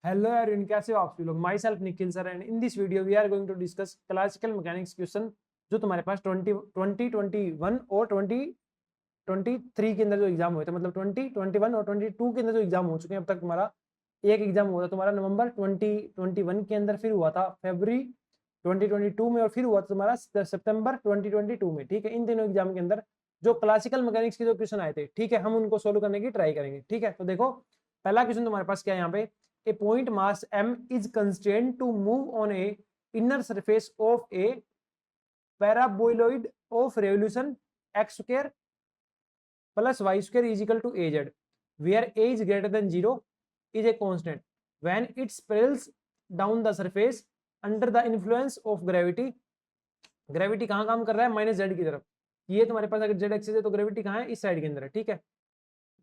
Hello everyone, कैसे हो आप सभी लोग। Myself Nikhil sir and in this video we are going to discuss classical mechanics question जो तुम्हारे पास 2021 और 2023 के अंदर जो एग्जाम हुए थे, मतलब 2021 और 22 के अंदर जो एग्जाम हो चुके हैं। अब तक तुम्हारा एक एग्जाम हुआ था तुम्हारा नवंबर 2021 के अंदर, फिर हुआ था फरवरी 2022 में, और फिर हुआ था तुम्हारा सितंबर 2022 में। ठीक है, इन तीनों एग्जाम के अंदर जो क्लासिकल मैकेनिक्स के जो क्वेश्चन आए थे, ठीक है, हम उनको सोल्व करने की ट्राई करेंगे। ठीक है, तो देखो पहला क्वेश्चन तुम्हारे पास क्या है यहाँ पे। A point mass m is constrained to move on a inner surface of a paraboloid of revolution x square plus y square is equal to az, where a is greater than 0 is a constant when it spirals down the surface under the influence of gravity। Gravity कहाँ काम कर रहा है, minus Z की तरफ। ये तुम्हारे पास अगर जेड एक्सिस है तो ग्रेविटी कहाँ है, इस साइड के अंदर है। ठीक है,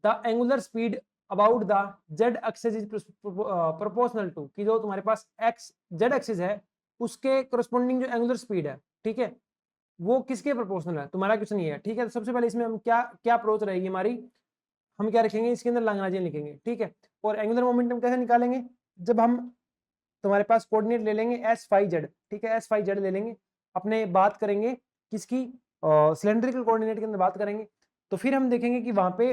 the angular speed about the z axis is proportional to, कि जो तुम्हारे पास एक्स जेड एक्सिस है उसके करस्पॉन्डिंग जो एंगुलर स्पीड है, ठीक है, वो किसके प्रोपोर्शनल है, तुम्हारा क्वेश्चन ये है। ठीक है, तो सबसे पहले इसमें हम क्या क्या अप्रोच रहेगी हमारी, हम क्या रखेंगे, इसके अंदर लाग्रांजियन लिखेंगे। ठीक है, और एंगुलर मोमेंटम कैसे निकालेंगे, जब हम तुम्हारे पास कोऑर्डिनेट ले लेंगे एस फाई जेड। ठीक है, एस फाई जेड ले लेंगे, अपने बात करेंगे किसकी, सिलेंड्रिकल कोऑर्डिनेट के अंदर बात करेंगे। तो फिर हम देखेंगे कि वहां पे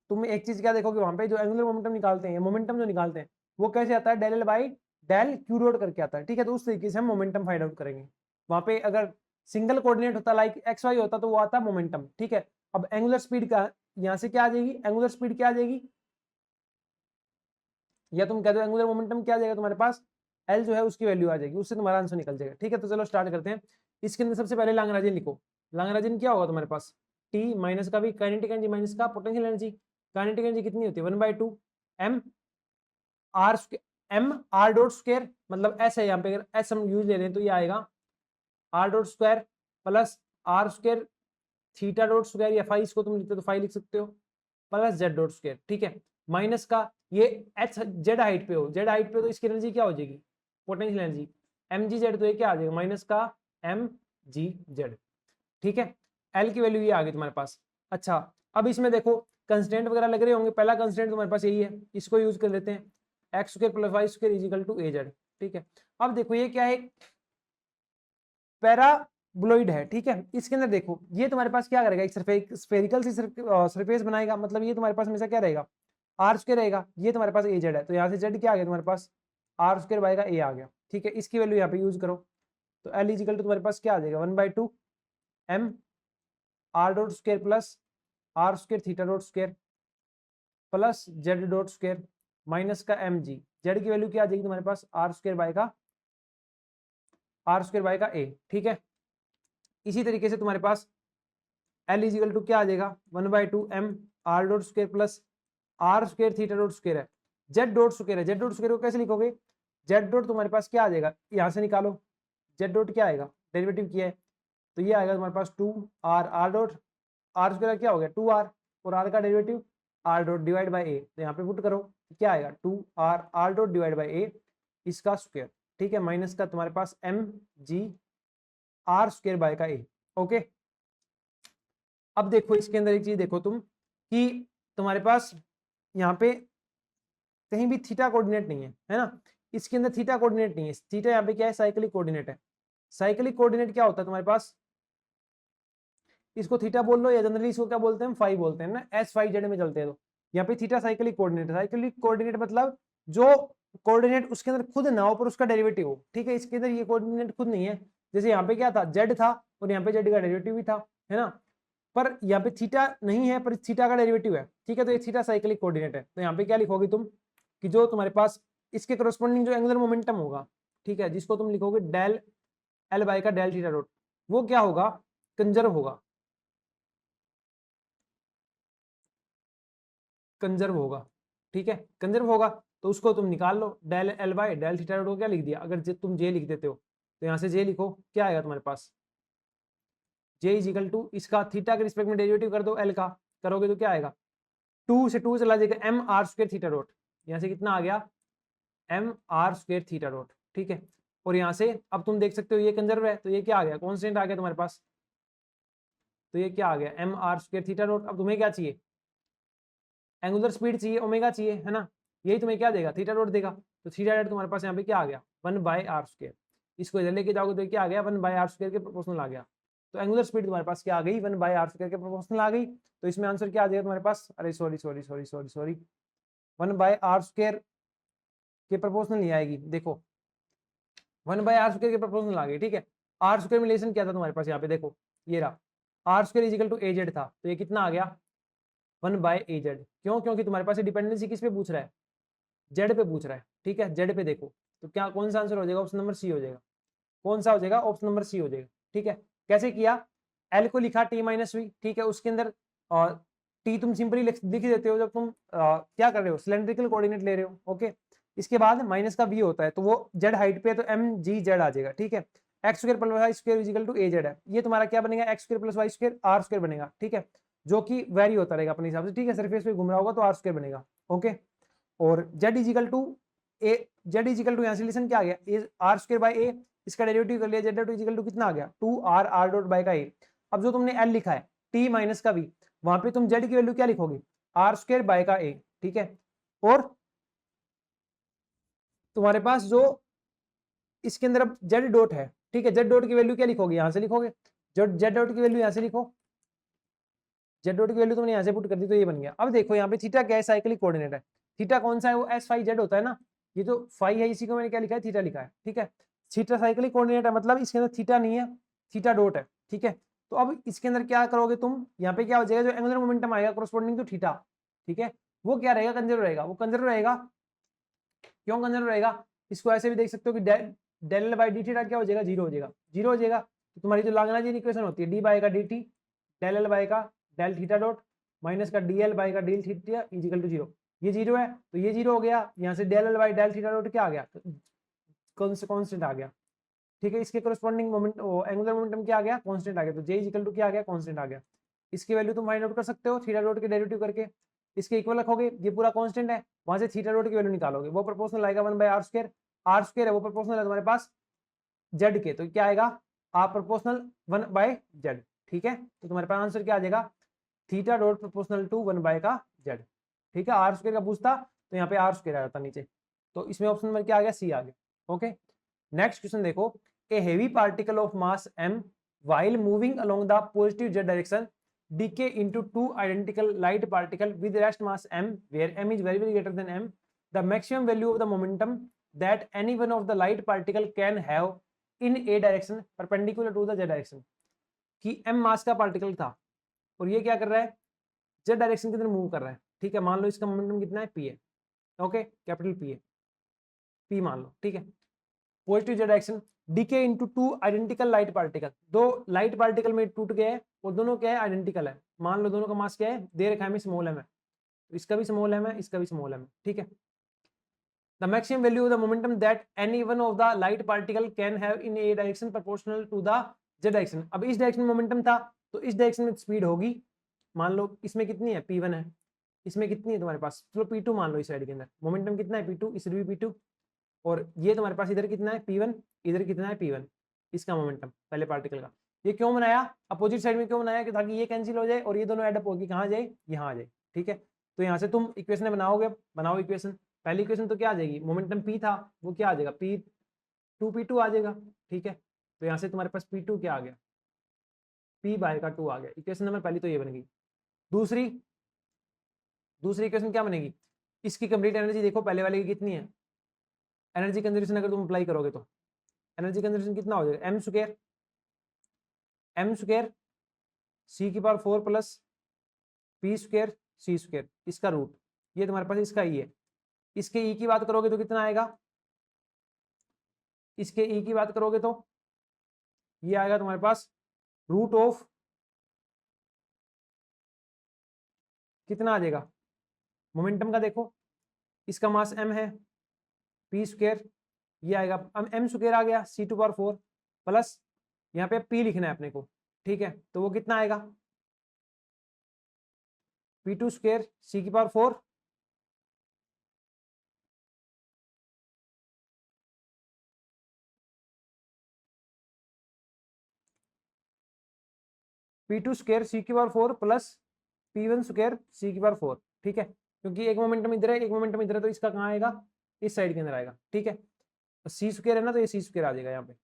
तुम एक चीज क्या देखोगे, वहां पे जो एंगुलर मोमेंटम निकालते हैं, मोमेंटम जो निकालते हैं वो कैसे आता है, del L by del q dot करके आता है। ठीक है, तो उस तरीके से हम मोमेंटम फाइंड आउट करेंगे। वहां पे अगर सिंगल कोऑर्डिनेट होता लाइक एक्स वाई होता तो वो आता मोमेंटम। ठीक है, अब एंगुलर स्पीड का यहाँ से क्या आ जाएगी, एंगुलर स्पीड क्या आ जाएगी, या तुम कह दो एंगुलर मोमेंटम क्या आ जाएगा तुम्हारे पास, एल जो है उसकी वैल्यू आ जाएगी, उससे तुम्हारा आंसर निकल जाएगा। ठीक है, तो चलो स्टार्ट करते हैं। इसके अंदर सबसे पहले लाग्रांजियन लिखो। लाग्रांजियन क्या होगा तुम्हारे पास, टी माइनस का भी काइनेटिक एनर्जी माइनस का पोटेंशियल एनर्जी। काइनेटिक एनर्जी कितनी होती है, 1/2 m r, m r dot square, मतलब एस है यहाँ पे, अगर एस हम यूज ले रहे हैं तो ये आएगा r dot square plus r square theta dot square, या फाई इसको तुम लिखते हो तो फाई लिख सकते हो, प्लस जेड डॉट स्क्वायर। ठीक है, माइनस का ये एच जेड हाइट पे हो, जेड हाइट पे तो इसकी एनर्जी क्या हो जाएगी, potential energy m g z, तो ये क्या आ जाएगा, माइनस का एम जी जेड। ठीक है, एल की वैल्यू ये आ गई तुम्हारे पास। अच्छा, अब इसमें देखो कंस्टेंट वगैरह लग रहे होंगे, पहला कंस्टेंट तुम्हारे पास यही है, इसको यूज कर लेते हैं, x square plus y square is equal to a z. ठीक है, अब देखो ये क्या है, पैराब्लोइड है। ठीक है, इसके अंदर देखो ये तुम्हारे पास क्या करेगा, एक स्फेरिकल सी सरफेस बनाएगा, मतलब ये तुम्हारे पास हमेशा क्या रहेगा, आर स्क्वायर रहेगा। ये तुम्हारे पास ए जेड है, तो यहाँ से जेड क्या आ गया तुम्हारे पास, आर स्क्वायर बाय का ए आ गया। ठीक है, इसकी वैल्यू यहाँ पे यूज करो, तो एल इजिकल टू तुम्हारे पास क्या आ जाएगा, 1/2 m r dot square plus r square theta dot square plus Z dot square minus का एम जी, जेड की वैल्यू क्या आ जाएगी तुम्हारे पास, आर स्क्वायर बाय का ए। ठीक है, इसी तरीके से तुम्हारे पास एल इजिकल टू क्या आ जाएगा, 1/2 m r dot square plus r square theta dot square है, जेड डॉट स्क्वायर है, जेड डॉट स्क्वायर को कैसे लिखोगे, जेड डॉट तुम्हारे पास क्या आ जाएगा, यहाँ से निकालो, जेड डॉट क्या आएगा, डेरिवेटिव किया है तो ये आएगा तुम्हारे पास 2 R, R dot R square क्या हो गया 2 आर, और आर का derivative R dot divide by A, तो यहाँ पे पुट करो क्या आएगा 2 R R dot divide by A इसका स्क्वायर। ठीक है, माइनस का तुम्हारे पास M G R square by का ए। ओके, अब देखो इसके अंदर एक चीज देखो तुम कि तुम्हारे पास यहाँ पे कहीं भी थीटा कोऑर्डिनेट नहीं है ना, इसके अंदर थीटा कोऑर्डिनेट नहीं है, थीटा यहाँ पे क्या है, साइक्लिक कोऑर्डिनेट है। साइक्लिक कोऑर्डिनेट क्या होता है तुम्हारे पास, इसको थीटा बोल लो या जनरली इसको क्या बोलते हैं, फाई बोलते हैं ना, एस फाई जेड में चलते हैं। तो यहाँ पे थीटा साइक्लिक कोऑर्डिनेट है, साइक्लिक कोऑर्डिनेट मतलब जो कोऑर्डिनेट उसके अंदर खुद ना हो पर उसका डेरिवेटिव हो। ठीक है, इसके अंदर ये कोऑर्डिनेट खुद नहीं है, जैसे यहाँ पे क्या था, जेड था और यहाँ पे जेड का डेरिवेटिव भी था, है ना, पर यहाँ पे थीटा नहीं है पर थीटा का डेरिवेटिव है। ठीक है, तो ये थीटा साइक्लिक कोऑर्डिनेट है, तो यहाँ पे क्या लिखोगे तुम कि जो तुम्हारे पास इसके करस्पॉन्डिंग जो एंगुलर मोमेंटम होगा, ठीक है, जिसको तुम लिखोगे डेल एल बाई का डेल थीटा डॉट, वो क्या होगा, कंजर्व होगा, कंजर्व होगा। ठीक है, कंजर्व होगा तो उसको तुम निकाल लो, del L by del theta dot को क्या लिख दिया, अगर तुम जे लिख देते हो तो यहाँ से जे लिखो, क्या आएगा तुम्हारे पास, जे इज इक्वल टू इसका थीटा के रिस्पेक्ट में डेरिवेटिव कर दो एल का, करोगे तो क्या आएगा, 2 से 2 चला जाएगा m r square theta dot, यहाँ से कितना आ गया m r square theta dot. ठीक है, और यहाँ से अब तुम देख सकते हो ये कंजर्व है तो ये क्या आ गया, कॉन्स्टेंट आ गया तुम्हारे पास, तो ये क्या आ गया m r square theta dot. अब तुम्हें क्या चाहिए, एंगुलर स्पीड चाहिए, ओमेगा चाहिए, है ना, यही तुम्हें क्या देगा, थीटा डॉट देगा। तो थीटा डॉट तुम्हारे पास यहाँ पे क्या आ गया, 1/r²। इसको इधर लेके जाओगे तो क्या आ गया, 1/r² के प्रोपोर्शनल आ गया। तो एंगुलर स्पीड तुम्हारे पास क्या आ गई, 1/r² के प्रोपोर्शनल आ गई। तो इसमें आंसर क्या आ जाएगा तुम्हारे पास, अरे sorry sorry sorry sorry sorry, 1/r² के प्रोपोर्शनल नहीं आएगी, देखो 1/r² के प्रोपोर्शनल आ गई, ठीक है। r² में रिलेशन क्या था तुम्हारे पास यहाँ पे, देखो ये रहा, r² इजिकल टू az था, तो ये कितना आ गया 1/az। क्यों, क्योंकि तुम्हारे पास डिपेंडेंसी किस पे पूछ रहा है, जेड पे पूछ रहा है, ठीक है, जेड पे देखो। तो क्या कौन सा आंसर हो जाएगा, ऑप्शन नंबर सी हो जाएगा। कौन सा हो जाएगा, ऑप्शन नंबर सी हो जाएगा, ठीक है। कैसे किया, एल को लिखा t-v, ठीक है, उसके अंदर टी तुम सिंपली लिख देते हो जब तुम क्या कर रहे हो, सिलेंड्रिकल कोऑर्डिनेट ले रहे हो, ओके। इसके बाद माइनस का v होता है, तो वो जेड हाइट पे है, तो एम जी जेड आ जाएगा, ठीक है। x² + y² is equal to az है, ये तुम्हारा क्या बनेगा, x² + y² r² बनेगा, ठीक है, जो कि वेरी होता रहेगा अपने हिसाब से, ठीक है, सरफेस पे घूम रहा होगा तो r² बनेगा, ओके। और z is equal to a, z is equal to यहाँ से रिलेशन क्या आ गया, r²/a, इसका डेरिवेटिव कर लिया, z डॉट इजिकल टू कितना आ गया 2r r डॉट बाय का a। अब जो तुमने l लिखा है t माइनस का v, वहां पे तुम z की वैल्यू क्या लिखोगे, r² का a, ठीक है। और तुम्हारे पास जो इसके अंदर अब z डॉट है, ठीक है, z डॉट की वैल्यू क्या लिखोगे, यहां से लिखोगे, जो z डॉट की वैल्यू यहां से लिखो, z डॉट की वैल्यू तुमने यहां से पुट कर दी, तो ये बन गया। अब देखो यहाँ पे थीटा क्या है, साइक्लिक कोऑर्डिनेट है, थीटा कौन सा है, वो s φz होता है ना, ये तो फाई है, इसी को मैंने क्या लिखा है, थीटा लिखा है, ठीक है। थीटा साइक्लिक कोऑर्डिनेट है, मतलब इसके अंदर थीटा नहीं है, थीटा डॉट है, ठीक है। तो अब इसके अंदर क्या करोगे तुम, यहाँ पे क्या हो जाएगा, जो एंगुलर मोमेंटम आएगा कोरस्पोंडिंग टू थीटा, ठीक है, वो क्या रहेगा, कंजर्व रहेगा, वो कंजर्व रहेगा। क्यों कंजर्व रहेगा, इसको ऐसे भी देख सकते हो कि डेल बाई डी थीटा क्या हो जाएगा, जीरो हो जाएगा, जीरो हो जाएगा। तो तुम्हारी जो लाग्रांजियन इक्वेशन होती है, डी बाई का d t, del L by का डेल थीटा डॉट, माइनस का डी एल बाई का del theta is equal to zero, ये जीरो है, तो ये जीरो हो गया, यहाँ से del L by del theta dot क्या आ गया, कांस्टेंट आ गया, ठीक है। इसके कोरस्पॉन्डिंग मोमेंट एंगुलर मोमेंटम क्या आ गया, कांस्टेंट आ गया, तो जे इजिकल टू क्या आ गया, कांस्टेंट आ गया। इसकी वैल्यू तुम फाइंड आउट कर सकते हो थीटा डॉट के डेरिवेटिव करके, इसके इक्वल रखोगे, ये पूरा कांस्टेंट है, वहां से थीटा डॉट की वैल्यू निकालोगे, वो प्रोपोर्शनल आएगा 1/r², r² है वो प्रोपोर्शनल है तुम्हारे पास जेड के, तो क्या आएगा आर प्रोपोर्शनल 1/z, ठीक है। तो तुम्हारे पास आंसर क्या आ जाएगा, थीटा डॉट प्रोपोर्शनल टू 1 का जेड, ठीक है। r² का पूछता तो यहाँ पे r² आ जाता नीचे, तो इसमें ऑप्शन नंबर क्या आ गया, सी आ गया, ओके। नेक्स्ट क्वेश्चन देखो, a heavy particle of mass m while moving along the positive z direction decay into two identical light particle with rest mass m where m is very greater than m, the maximum value of the momentum that any one of the light particle can have in a direction perpendicular to the z direction। कि m मास का particle था और ये क्या कर रहा है, z direction की तरफ मूव कर रहा है, ठीक है। मान लो इसका मोमेंटम कितना है, p है, ओके, कैपिटल p है, p मान लो, ठीक है। Positive z direction, decay into two identical light particle, दो लाइट पार्टिकल में टूट गए हैं और दोनों क्या है, आइडेंटिकल है। मान लो दोनों का मास क्या है, दे रखा है में स्मॉल एम है, इसका भी स्मॉल एम है, इसका भी स्मॉल एम है, ठीक है। The maximum value of the momentum that any one of the light particle can have in a direction proportional to the z direction। अब इस डायरेक्शन में मोमेंटम था, तो इस डायरेक्शन में स्पीड होगी, मान लो इसमें कितनी है, p1 है, इसमें कितनी है तुम्हारे पास, चलो p2 मान लो, इस साइड के अंदर मोमेंटम कितना है, p2, इस भी p2, और ये तुम्हारे पास इधर कितना है, p1, इधर कितना है, p1, इसका मोमेंटम पहले पार्टिकल का। ये क्यों बनाया, अपोजिट साइड में क्यों बनाया, कि ताकि ये कैंसिल हो जाए और ये दोनों एडअप होगी, कहाँ जाए, यहाँ आ जाए, ठीक है। तो यहाँ से तुम इक्वेशन बनाओगे, बनाओ इक्वेशन, पहली इक्वेशन तो क्या आ जाएगी, मोमेंटम p था वो क्या आ जाएगा, p2 आ जाएगा, ठीक है। तो यहाँ से तुम्हारे पास p2 क्या आ गया, p/2 आ गया, इक्वेशन नंबर पहली तो ये बन गई। दूसरी दूसरी इक्वेशन क्या बनेगी, इसकी कंप्लीट एनर्जी देखो पहले वाले की कितनी है, एनर्जी कंजर्वेशन अगर तुम अप्लाई करोगे तो एनर्जी कंजर्वेशन कितना हो जाएगा, m² c⁴ plus p² c², इसका रूट, ये तुम्हारे पास इसका ई है। इसके ई की बात करोगे तो कितना आएगा, इसके ई की बात करोगे तो ये आएगा तुम्हारे पास रूट ऑफ कितना आ जाएगा, मोमेंटम का देखो, इसका मास m है, p², ये आएगा m² आ गया c⁴ प्लस यहाँ पे p लिखना है अपने को, ठीक है। तो वो कितना आएगा, p2² c⁴ p2² c⁴ plus p1² c⁴, ठीक है। क्योंकि एक मोमेंटम इधर है, एक मोमेंटम इधर है, तो इसका कहाँ आएगा, इस साइड के अंदर आएगा। ठीक है, तो सी स्क्वायर है ना, तो ये सी स्क्वायर आ जाएगा यहाँ पे,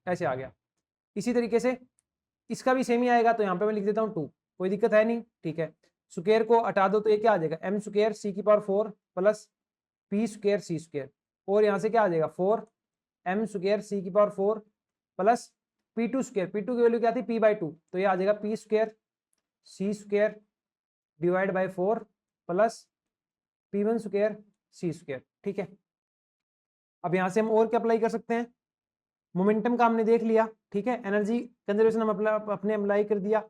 ऐसे आ गया। इसी तरीके से इसका भी सेम ही आएगा, तो यहाँ पे मैं लिख देता हूँ 2, कोई दिक्कत है नहीं। ठीक है, स्क्वायर को हटा दो तो ये क्या आ जाएगा, एम स्क्वायर सी की पावर 4 प्लस पी स्क्वायर सी स्क्वायर, और यहाँ से क्या आ जाएगा 4 एम स्क्वायर सी की power 4 plus p two square, p two की वैल्यू क्या थी p/2, तो ये आ जाएगा p square C square divide by 4 plus p1 square C square. ठीक है, अब यहाँ से हम और क्या अप्लाई कर सकते हैं, मोमेंटम का हमने देख लिया। ठीक है, एनर्जी कंजर्वेशन हम अपने अप्लाई कर दिया।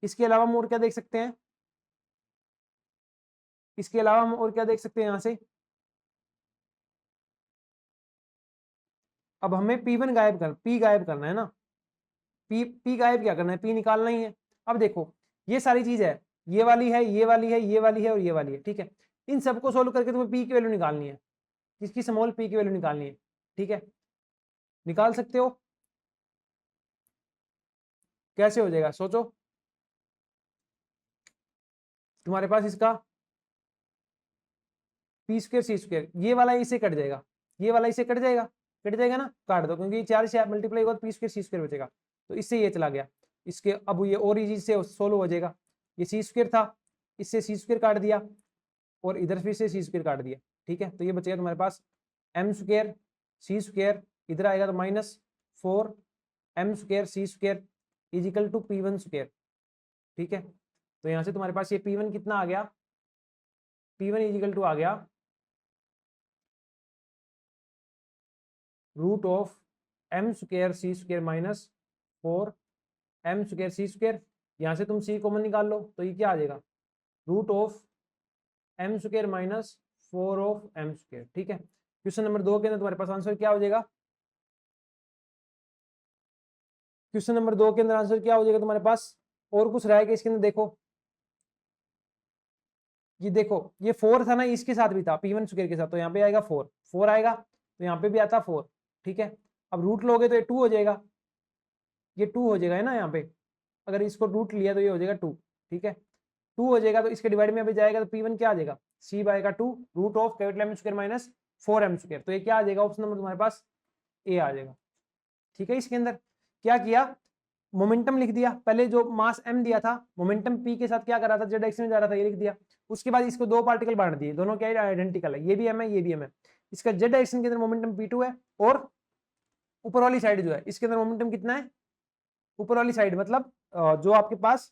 इसके अलावा हम और क्या देख सकते हैं, इसके अलावा हम और क्या देख सकते हैं यहाँ से, अब हमें P1 गायब कर, P गायब करना है ना, P गायब क्या करना है, P निकालना ही है। अब देखो ये सारी चीज है, ये वाली है, ये वाली है, ये वाली है और ये वाली है। ठीक है, इन सबको सोल्व करके तुम्हें P की वैल्यू निकालनी है, किसकी, स्मॉल p की वैल्यू निकालनी है। ठीक है, निकाल सकते हो, कैसे हो जाएगा सोचो, तुम्हारे पास इसका पी स्क्वायर सी स्क्वायर, ये वाला इससे कट जाएगा, ये वाला इससे कट जाएगा, कट जाएगा ना, काट दो, क्योंकि 4 से मल्टीप्लाई होगा तो पी स्क्वायर सी स्क्वायर बचेगा, तो इससे ये चला गया। इसके अब ये और इजी से सोल्व हो जाएगा, ये सी स्क्वायर था, इससे सी स्क्वायर काट दिया और इधर फिर से सी स्क्वायर काट दिया। ठीक है, तो ये बचेगा तुम्हारे पास एम स्क्वायर सी स्क्वायर, इधर आएगा तो -4 m square C square is equal to P1 square. ठीक है, तो यहाँ से तुम्हारे पास ये P1 कितना आ गया, P1 इज इक्वल टू आ गया root of m square C square -4 m square C square, यहाँ से तुम सी कॉमन निकाल लो तो ये क्या आ जाएगा, root of m square -4 of m square. ठीक है, क्वेश्चन नंबर 2 के अंदर तुम्हारे पास आंसर क्या हो जाएगा, क्वेश्चन नंबर 2 के अंदर आंसर क्या हो जाएगा तुम्हारे पास, और कुछ रहा है कि इसके अंदर देखो, ये देखो ये 4 था ना, इसके साथ भी था P1 स्क्वायर के साथ, तो यहाँ पे आएगा 4, 4 आएगा तो यहाँ पे भी आता 4। ठीक है, अब रूट लोगे तो ये 2 हो जाएगा, ये 2 हो जाएगा है ना, यहाँ पे अगर इसको रूट लिया तो ये हो जाएगा 2। ठीक है, 2 हो जाएगा तो इसके डिवाइड में अभी जाएगा तो P1 क्या आ जाएगा, C आएगा 2 root of capital m square -4 m square, तो ये क्या आ जाएगा, ऑप्शन नंबर तुम्हारे पास ए आ जाएगा। ठीक है, इसके अंदर क्या किया, मोमेंटम लिख दिया, पहले जो मास m दिया था, मोमेंटम p के साथ क्या कर रहा था, जेड डायरेक्शन में जा रहा था, ये लिख दिया। उसके बाद इसको 2 पार्टिकल बांट दिए, दोनों क्या आइडेंटिकल है, ये भी m है, ये भी m है। इसका जेड डायरेक्शन के अंदर मोमेंटम p2 है, और ऊपर वाली साइड जो है इसके अंदर मोमेंटम कितना है, ऊपर वाली साइड मतलब जो आपके पास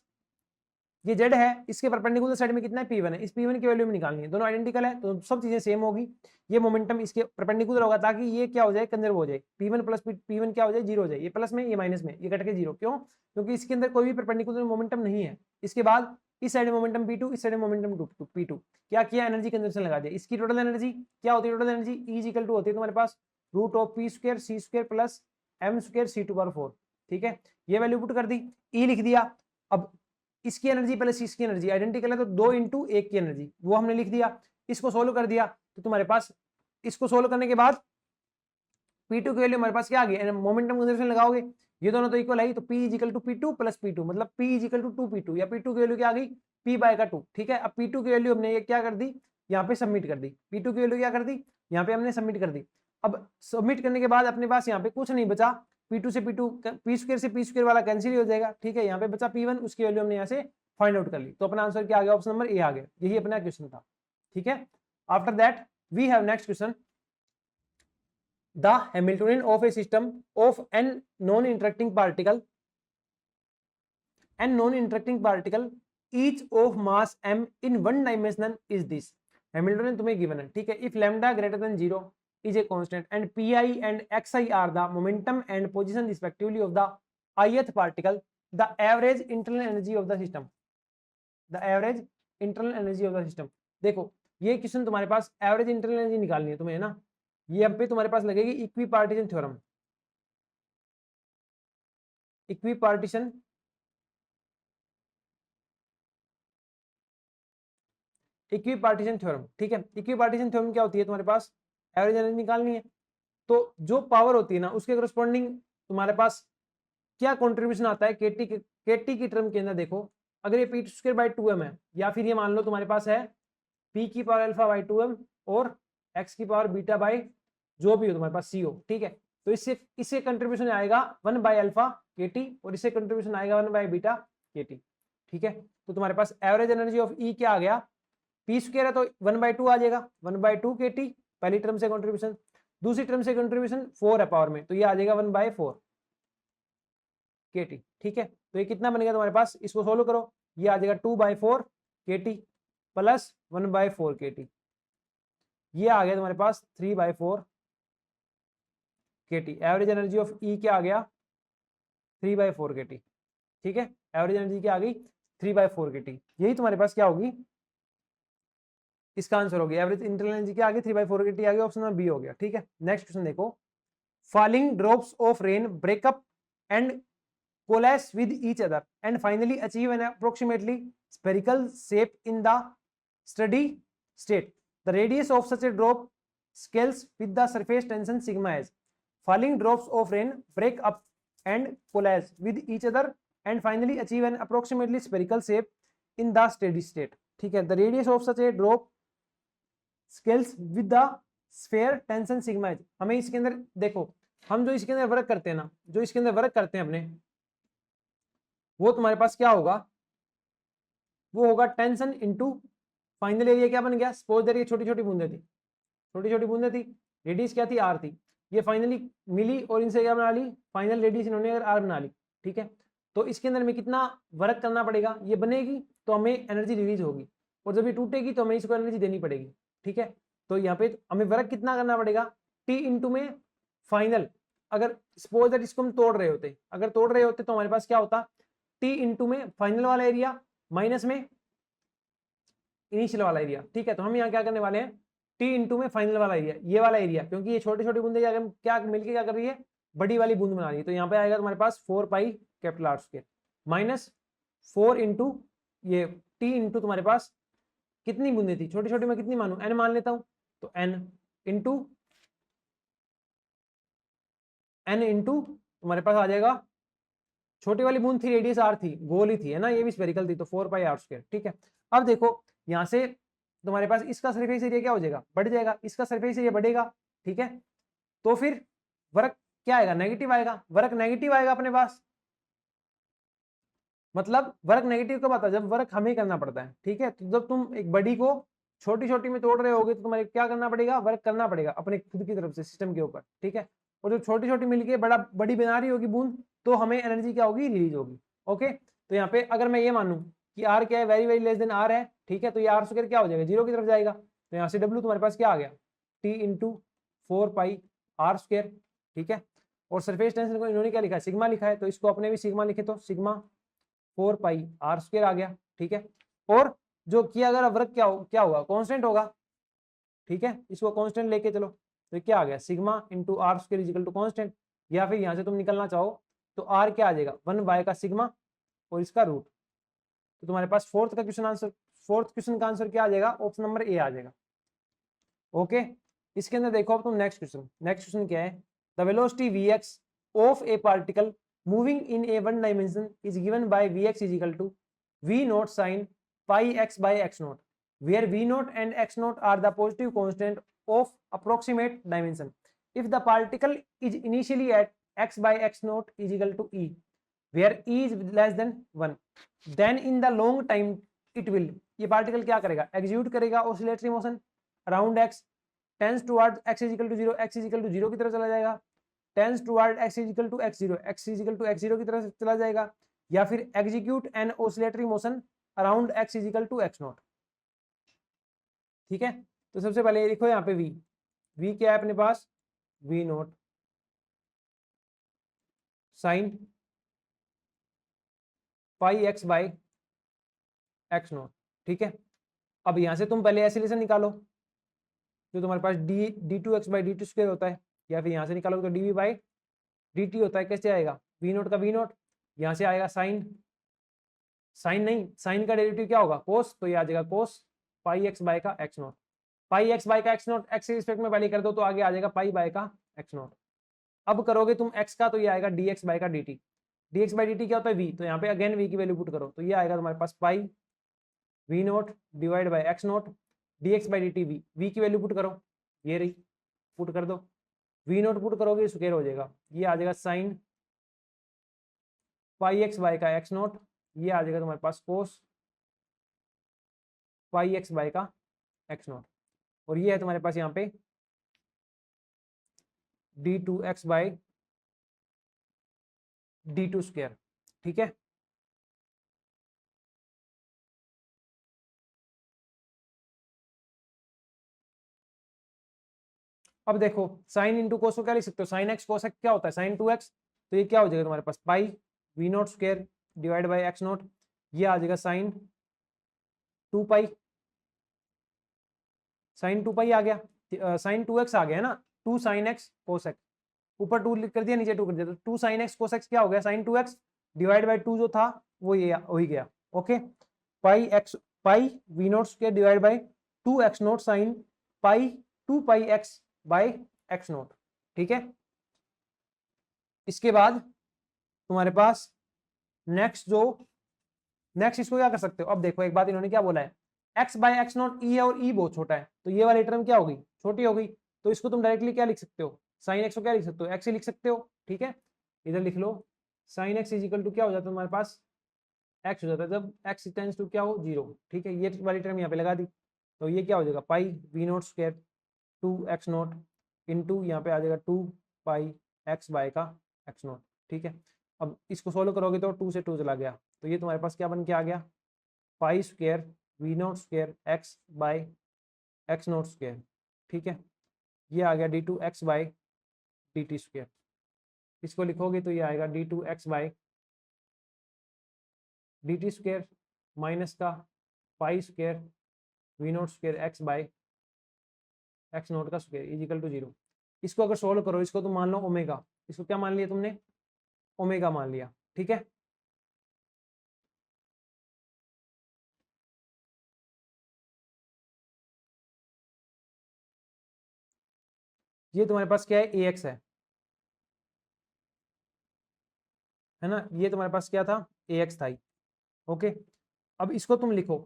ये जेड है, इसके परपेंडिकुलर साइड में कितना है, P1 है, इस P1 की वैल्यू में निकालनी है, दोनों आइडेंटिकल है तो सब चीजें सेम होगी, ये मोमेंटम इसके परपेंडिकुलर होगा ताकि ये क्या हो जाए, कंजर्व हो जाए, P1 प्लस P1 क्या हो जाए, 0 हो जाए, ये प्लस में ये माइनस में, ये कट के 0, क्यों, क्योंकि इसके अंदर कोई भी परपेंडिकुलर मोमेंटम नहीं है। इसके बाद इस साइड मोमेंटम P2, इस साइड मोमेंटम P2, क्या किया, एनर्जी कंजर्वेशन लगा दिया। इसकी टोटल एनर्जी क्या होती है, total energy E equal to होती है तुम्हारे पास root of P square C square plus M square C2/4। ठीक है, ये वैल्यू पुट कर दी, E लिख दिया। अब इसकी एनर्जी प्लस इसकी एनर्जी आइडेंटिकल है तो 2 × 1 की एनर्जी, वो हमने लिख दिया। इसको सोल्व कर दिया तो तुम्हारे पास, इसको सोल्व करने के बाद P2 की वैल्यू हमारे पास क्या आ गई, मोमेंटम कंजर्वेशन लगाओगे, ये दोनों तो इक्वल है, तो P equal to P2 plus P2 मतलब P इक्वल टू 2P2, या P2 की वैल्यू क्या आ गई, P/2। ठीक है, अब P2 की वैल्यू हमने ये क्या कर दी, यहाँ पे सबमिट कर दी, P2 की वैल्यू क्या कर दी, यहाँ पे हमने सबमिट कर दी। अब सबमिट करने के बाद अपने पास यहाँ पे कुछ नहीं बचा, P2 से P2, P स्क्वायर से P स्क्वायर वाला कैंसिल हो जाएगा। ठीक है, यहाँ पे बचा P1, उसकी वैल्यू हमने यहाँ से फाइंड आउट कर ली, तो अपना आंसर क्या आ गया, ऑप्शन नंबर ए आ गया, यही अपना क्वेश्चन था। ठीक है, after that we have next question, the Hamiltonian of a system of n non-interacting particle each of mass m in one dimension is this. Hamiltonian तुम्हें given है, ठीक है, if lambda greater than 0 is a constant and pi and xi are the momentum and position respectively of the ith particle, the average internal energy of the system, the average internal energy of the system। देखो ये question तुम्हारे पास average internal energy निकालनी है तुम्हें, है ना, ये यहाँ पे तुम्हारे पास लगेगी इक्विपार्टीशन थ्योरम, इक्विपार्टीशन थ्योरम। ठीक है, इक्विपार्टीशन थ्योरम क्या होती है, तुम्हारे पास एवरेज एनर्जी निकालनी है, तो जो पावर होती है ना उसके करस्पॉन्डिंग तुम्हारे पास क्या कंट्रीब्यूशन आता है केटी की टर्म के अंदर। देखो अगर ये पी स्क्वायर बाई 2m है, या फिर ये मान लो तुम्हारे पास है पी की पावर अल्फा बाई 2m और एक्स की पावर बीटा बाई जो भी हो तुम्हारे पास सी हो, ठीक है। तो इससे कंट्रीब्यूशन आएगा 1 बाई अल्फा के टी और इससे कंट्रीब्यूशन आएगा 1 बाई बीटा के टी, ठीक है। तो तुम्हारे पास एवरेज एनर्जी ऑफ ई क्या आ गया, पी स्क्वायर है तो 1/2 आ जाएगा, 1/2 के टी पहली टर्म से कंट्रीब्यूशन, दूसरी टर्म से कंट्रीब्यूशन 4 है पावर में, तो ये आ जाएगा 1/4 के टी, ठीक है। तो ये कितना बनेगा तुम्हारे पास, इसको सोल्व करो, ये आ जाएगा 2/4 के टी प्लस 1/4 के टी, ये आ गया तुम्हारे पास 3/4 के टी। एवरेज एनर्जी ऑफ ई क्या आ गया 3/4 के टी, ठीक है। एवरेज एनर्जी क्या आ गई 3/4 के टी, यही तुम्हारे पास क्या होगी, इसका आंसर हो गया। एवरेज इंटरनल एनर्जी क्या आ गई 3/4 के टी आ गया, ऑप्शन नंबर बी हो गया, ठीक है। नेक्स्ट क्वेश्चन देखो, falling drops of rain breakup and coalesce with each other and finally achieve an approximately spherical shape in the steady state. The radius of such a drop scales with the surface tension sigma as. Falling drops of rain break up and coalesce with each other and finally achieve an approximately spherical shape in the steady state. ठीक है, the radius of such a drop scales with the sphere tension sigma as. हमें इसके अंदर देखो, हम जो इसके अंदर वर्क करते हैं ना, जो इसके अंदर वर्क करते हैं अपने, वो तुम्हारे पास क्या होगा, वो होगा टेंशन इनटू फाइनल एरिया क्या बन गया, सपोज दैट ये छोटी छोटी बूंदें थी, छोटी छोटी बूंदें थी, रेडियस क्या थी आर थी, ये फाइनली मिली और इनसे क्या बना ली, फाइनल रेडियस इन्होंने अगर आर बना ली, ठीक है। तो इसके अंदर में कितना वर्क करना पड़ेगा, ये बनेगी तो हमें एनर्जी रिलीज होगी, और जब ये टूटेगी तो हमें इसको एनर्जी देनी पड़ेगी, ठीक है। तो यहाँ पे हमें वर्क कितना करना पड़ेगा, टी इंटू में फाइनल, अगर सपोज दैट इसको हम तोड़ रहे होते, अगर तोड़ रहे होते तो हमारे पास क्या होता, टी इंटू में फाइनल वाला एरिया माइनस में इनिशियल वाला एरिया, ठीक है। तो हम यहाँ क्या करने वाले हैं, टी इंटू में फाइनल वाला एरिया, ये वाला एरिया, क्योंकि ये छोटी छोटी बूंदे क्या मिलके क्या कर रही है, बड़ी वाली बूंद बना रही है। तो यहाँ पे आएगा तुम्हारे पास 4 pi capital R square minus 4 into ये टी इंटू तुम्हारे पास कितनी बूंदे थी, छोटी छोटी मैं कितनी मानू, एन मान लेता हूँ, तो एन इंटू तुम्हारे पास आ जाएगा, छोटी वाली बूंद थी रेडियस आर थी, गोल ही थी, है ना, ये भी स्फेरिकल थी, तो 4 पाई आर स्क्वायर, ठीक है। अब देखो यहाँ से तुम्हारे पास इसका सरफेस एरिया क्या हो जाएगा, बढ़ जाएगा, इसका सरफेस एरिया बढ़ेगा, ठीक है। तो फिर वर्क क्या आएगा, नेगेटिव आएगा, वर्क नेगेटिव आएगा अपने पास, मतलब वर्क नेगेटिव कब आता है, जब वर्क हमें करना पड़ता है, ठीक है। तो जब तुम एक बड़ी को छोटी छोटी में तोड़ रहे होगे तो तुम्हारे क्या करना पड़ेगा, वर्क करना पड़ेगा अपने खुद की तरफ से सिस्टम के ऊपर, ठीक है। और जब छोटी छोटी मिलके बड़ी बना रही होगी बूंद, तो हमें एनर्जी क्या होगी, रिलीज होगी, ओके। तो यहाँ पे अगर मैं ये मानूं कि आर क्या है, very very less than r है, ठीक है, तो ये आर स्क्वायर क्या हो जाएगा, 0 की तरफ जाएगा। तो यहाँ से डब्ल्यू तुम्हारे पास क्या आ गया, t into 4 pi r square, ठीक है। और सरफेस टेंशन को इन्होंने क्या लिखा है, सिग्मा लिखा है, तो इसको अपने भी सिग्मा लिखे तो सिग्मा 4 पाई आर स्क्वायर आ गया, ठीक है। और जो किया अगर वर्क क्या होगा, कांस्टेंट होगा, ठीक है। इसको कांस्टेंट लेके चलो, तो क्या आ गया, sigma into r square is equal to constant, या फिर यहाँ से तुम निकलना चाहो तो आर क्या आ जाएगा, 1 बाय का सिग्मा और इसका रूट। तो तुम्हारे पास फोर्थ क्वेश्चन का आंसर क्या आ जाएगा, ऑप्शन नंबर ए आ जाएगा, ओके। इसके अंदर देखो अब तुम नेक्स्ट क्वेश्चन क्या है, the velocity vx of a particle moving in a one dimension is given by vx is equal to v naught sine pi x by x naught, where v naught and x naught are the positive constant of approximate dimension. If the particle is initially at x by x naught is equal to e, where e is less than 1, then in the long time it will, ये पार्टिकल क्या करेगा, execute करेगा oscillatory motion around x, tends toward x is equal to 0, x is equal to 0 की तरफ चला जाएगा, tends toward x is equal to x0, x is equal to x0 की तरफ चला जाएगा, या फिर execute an oscillatory motion around x is equal to x naught, ठीक है। तो सबसे पहले लिखो यहाँ पे v क्या है अपने पास, v naught sine pi x by x naught, ठीक है। अब यहां से तुम पहले एसिलेशन निकालो, जो तुम्हारे पास d2x बाई dt स्क्वायर होता है, या फिर यहां से निकालो तो dv बाई dt होता है, कैसे आएगा, v नॉट का v नॉट, यहां से आएगा साइन नहीं, साइन का डेरिवेटिव क्या होगा, कोस, तो ये आ जाएगा कोस पाई एक्स बाय का x naught, pi x by का एक्स नॉट, एक्स के रिस्पेक्ट में पहले कर दो तो आगे आ जाएगा पाई बाय का एक्स नॉट। अब करोगे तुम एक्स का तो ये आएगा dx बाय का dt, dx बाई dt क्या होता है v, तो यहाँ पे अगेन v की वैल्यू पुट करो, तो ये आएगा तुम्हारे पास pi v naught divide by x note dx by dt v की वैल्यू पुट करो, ये रही, पुट कर दो, v नोट पुट करोगे स्क्वायर हो जाएगा, ये आ जाएगा साइन पाई एक्स बाई का एक्स नोट, ये आ जाएगा तुम्हारे पास कोस पाई एक्स बाई का एक्स नोट, और ये है तुम्हारे पास यहाँ पे d2x बाई d2 स्क्वायर। ठीक है, अब देखो साइन इंटू कोस को क्या लिख सकते हो, साइन एक्स कोस एक्स क्या होता है साइन 2x, तो ये क्या हो जाएगा तुम्हारे पास pi we naught square divide by x naught, ये आ जाएगा साइन 2 पाई, साइन 2 पाई आ गया, साइन 2x आ गया ना, 2 साइन एक्स कोस एक्स, ऊपर 2 लिख कर दिया नीचे 2 कर दिया, तो 2 साइन एक्स कोस एक्स क्या हो गया साइन 2x डिवाइड बाई 2 जो था वो ये हो ही गया। Okay, pi x pi we naught square divide by 2 x naught sine pi 2 pi x by x naught. ठीक है, इसके बाद तुम्हारे पास नेक्स्ट इसको क्या कर सकते हो, अब देखो एक बात इन्होंने क्या बोला है, x बाई एक्स नोट ई है और ई बहुत छोटा है, तो ये वाली टर्म क्या होगी छोटी हो गई, तो इसको तुम डायरेक्टली क्या लिख सकते हो, साइन एक्स को क्या लिख सकते हो, एक्स ही लिख सकते हो। ठीक है, इधर लिख लो sine X is equal to क्या हो जाता है तुम्हारे पास एक्स हो जाता है जब एक्स टेंस टू क्या हो 0। ठीक है, ये वाली टर्म यहाँ पे लगा दी, तो ये क्या हो जाएगा pi we naught square 2x naught into यहाँ पे आ जाएगा 2 पाई एक्स बाय का एक्स नोट। ठीक है, अब इसको सोल्व करोगे तो 2 से 2 चला गया, तो ये तुम्हारे पास क्या बन के आ गया pi square v naught square x by x naught square. ठीक है, ये आ गया d2x बाई dt स्क्वायर, इसको लिखोगे तो ये आएगा d2x by dt square minus का pi square v naught square x by x naught का स्क्वायर इज इक्वल टू 0। इसको अगर सोल्व करो, इसको तुम मान लो ओमेगा, इसको क्या मान लिया तुमने ओमेगा मान लिया। ठीक है, ये तुम्हारे पास क्या है ax है ना, ये तुम्हारे पास क्या था ax था ही। ओके, अब इसको तुम लिखो,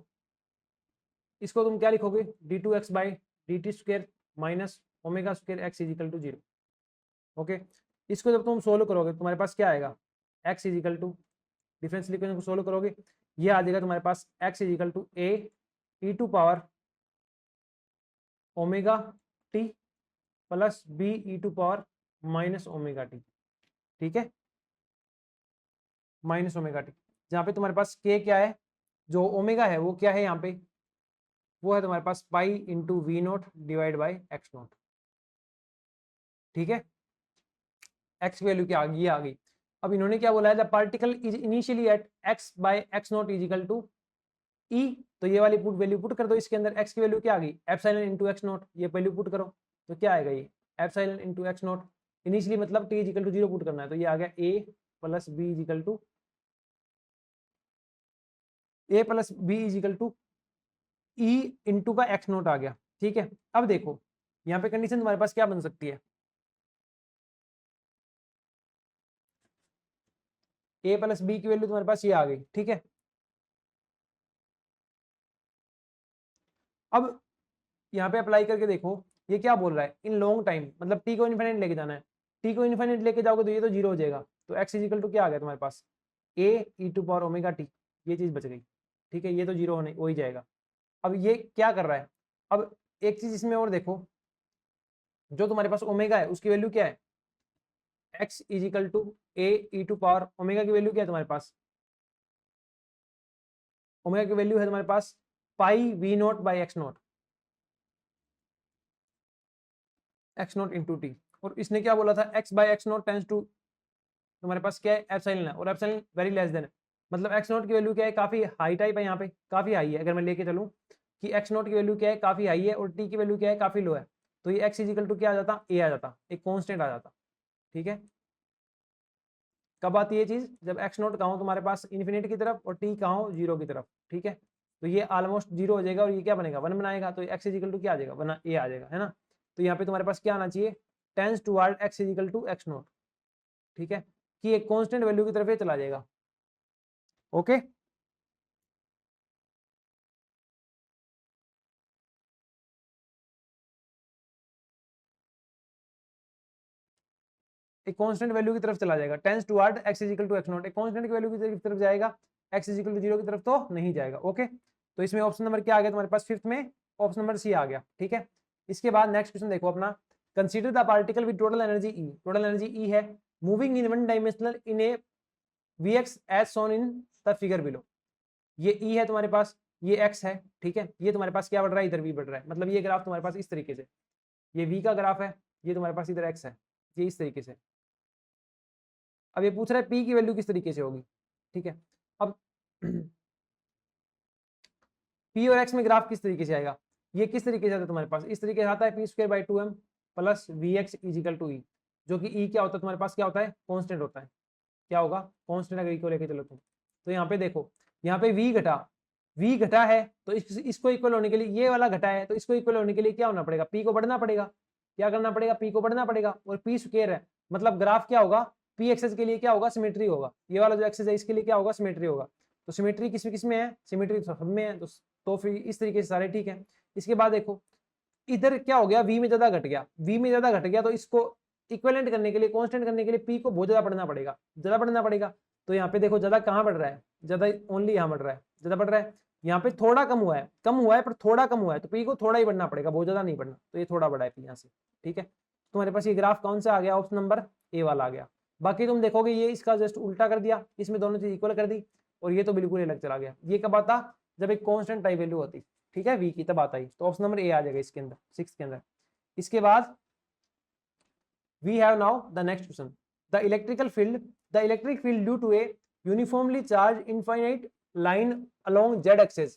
इसको तुम क्या लिखोगे d2x by dt square minus omega square x is equal to 0। Okay, इसको जब तुम सोल्व करोगे तुम्हारे पास क्या आएगा x is equal to differential equation को सोल्व करोगे, ये आ जाएगा तुम्हारे पास x is equal to a e to power omega t plus b e to power minus omega t। ठीक है, माइनस ओमेगा टी, जहाँ पे तुम्हारे पास k क्या है, जो ओमेगा है वो क्या है यहाँ पे, वो है तुम्हारे पास pi into V naught divide by x naught. ठीक है, एक्स वैल्यू क्या आ गई, ये आ गई। अब इन्होंने क्या बोला है the particle is initially at X by x naught is equal to E, तो ये वाली वैल्यू पुट कर दो, इसके अंदर एक्स की वैल्यू क्या आ गई एप्सिलॉन इंटू एक्स नोट, ये वैल्यू पुट करो तो क्या आएगा ये epsilon into X naught, initially मतलब T is equal to 0 put करना है, तो ये आ गया A plus B is equal to A plus B is equal to E into का एक्स नोट आ गया। ठीक है, अब देखो यहाँ पे कंडीशन तुम्हारे पास क्या बन सकती है, ए प्लस बी की वैल्यू तुम्हारे पास ये आ गई। ठीक है, अब यहाँ पे अप्लाई करके देखो ये क्या बोल रहा है इन लॉन्ग टाइम, मतलब टी को इन्फिनिट लेके जाना है, टी को इन्फिनिट लेके जाओगे तो ये तो 0 हो जाएगा, तो एक्स इज इक्वल टू क्या आ गया तुम्हारे पास ए E to power omega T, ये चीज बच गई। ठीक है, ये तो 0 होने हो ही जाएगा। अब ये क्या कर रहा है, अब एक चीज इसमें और देखो, जो तुम्हारे पास ओमेगा है उसकी वैल्यू क्या है X is equal to A E to power omega की वैल्यू क्या है तुम्हारे पास, ओमेगा की वैल्यू है तुम्हारे पास pi we naught by x naught, X naught into T, और इसने क्या बोला था X by x naught tends to तुम्हारे पास क्या है एप्सिलॉन है, और एप्सिलॉन वेरी लेस देन है, मतलब एक्स नोट की वैल्यू क्या है काफी हाई टाइप है, यहाँ पे काफी हाई है, अगर मैं लेके चलूँ कि एक्स नोट की वैल्यू क्या है काफी हाई है और टी की वैल्यू क्या है काफी लो है, तो ये एक्स इजिकल टू क्या आ जाता ए आ जाता, एक कॉन्स्टेंट आ जाता। ठीक है, कब आती है ये चीज जब एक्स नोट का हो तुम्हारे पास इन्फिनिटी की तरफ और टी का हो 0 की तरफ। ठीक है, तो ये ऑलमोस्ट 0 हो जाएगा और ये क्या बनेगा 1 बनाएगा, तो एक्स इजिकल टू क्या आ जाएगा 1 ए आ जाएगा, है ना। तो यहाँ पे तुम्हारे पास क्या आना चाहिए tends toward x is equal to x naught. ठीक है, कि एक कांस्टेंट वैल्यू की तरफ ये चला जाएगा। ओके, एक कांस्टेंट वैल्यू की तरफ चला जाएगा, tends toward x is equal to x naught, एक कांस्टेंट की वैल्यू की तरफ जाएगा, x इज इक्वल टू 0 की तरफ तो नहीं जाएगा। ओके, तो इसमें ऑप्शन नंबर क्या आ गया तुम्हारे पास, फिफ्थ में ऑप्शन नंबर सी आ गया। ठीक है, इसके बाद नेक्स्ट क्वेश्चन देखो अपना, consider the particle with total energy E, total energy E है, moving in one dimensional in a Vx as shown in the figure below. ये ई है तुम्हारे पास, ये एक्स है, ठीक है, ये तुम्हारे पास क्या बढ़ रहा है, इधर भी बढ़ रहा है, मतलब ये ग्राफ तुम्हारे पास इस तरीके से, ये वी का ग्राफ है, ये तुम्हारे पास इधर एक्स है, ये इस तरीके से। अब ये पूछ रहा है पी की वैल्यू किस तरीके से होगी। ठीक है, अब पी और एक्स में ग्राफ किस तरीके से आएगा, ये किस तरीके से आता है तुम्हारे पास, इस तरीके से आता है, P square by 2m plus V X is equal to E, जो कि ई क्या होता है तुम्हारे पास, क्या होता है, कॉन्स्टेंट होता है। क्या होगा, कॉन्स्टेंट, अगर ई को लेके चलो तुम, तो यहाँ पे देखो, यहाँ पे वी घटा है, तो इसको इक्वल होने के लिए, ये वाला घटा है, तो इसको इक्वल होने के लिए क्या होना पड़ेगा, पी को बढ़ना पड़ेगा। क्या करना पड़ेगा, पी को बढ़ना पड़ेगा, और पी स्क्वायर है, मतलब ग्राफ क्या होगा, पी एक्सेस के लिए क्या होगा, सिमेट्री होगा, ये वाला जो एक्सेस है इसके लिए क्या होगा, सिमेट्री होगा। तो सिमेट्री किस में है, सिमेट्री सब में है, तो फिर इस तरीके से सारे ठीक है। इसके बाद देखो इधर क्या हो गया, वी में ज्यादा घट गया, वी में ज्यादा घट गया, तो इसको इक्विवेलेंट करने के लिए, कांस्टेंट करने के लिए पी को बहुत ज्यादा पढ़ना पड़ेगा, ज्यादा पढ़ना पड़ेगा। तो यहाँ पे देखो ज्यादा कहाँ बढ़ रहा है, ज्यादा ओनली यहाँ बढ़ रहा है, ज्यादा बढ़ रहा है, यहाँ पे थोड़ा कम हुआ है पर थोड़ा कम हुआ है, तो पी को थोड़ा ही बढ़ना पड़ेगा, बहुत ज्यादा नहीं बढ़ना, तो ये थोड़ा बढ़ा है पी यहाँ से। ठीक है, तुम्हारे पास ये ग्राफ कौन सा आ गया, ऑप्शन नंबर ए वाला आ गया। बाकी तुम देखोगे ये इसका जस्ट उल्टा कर दिया, इसमें दोनों चीज इक्वल कर दी, और ये तो बिल्कुल अलग चला गया। ये कब आता, जब एक कांस्टेंट टाइप वैल्यू होती, ठीक है, वी की, तब आता ही। तो ऑप्शन नंबर ए आ जाएगा इसके अंदर, 6 के अंदर। इसके बाद we have now the next question, the electric field due to a uniformly charged infinite line along z axis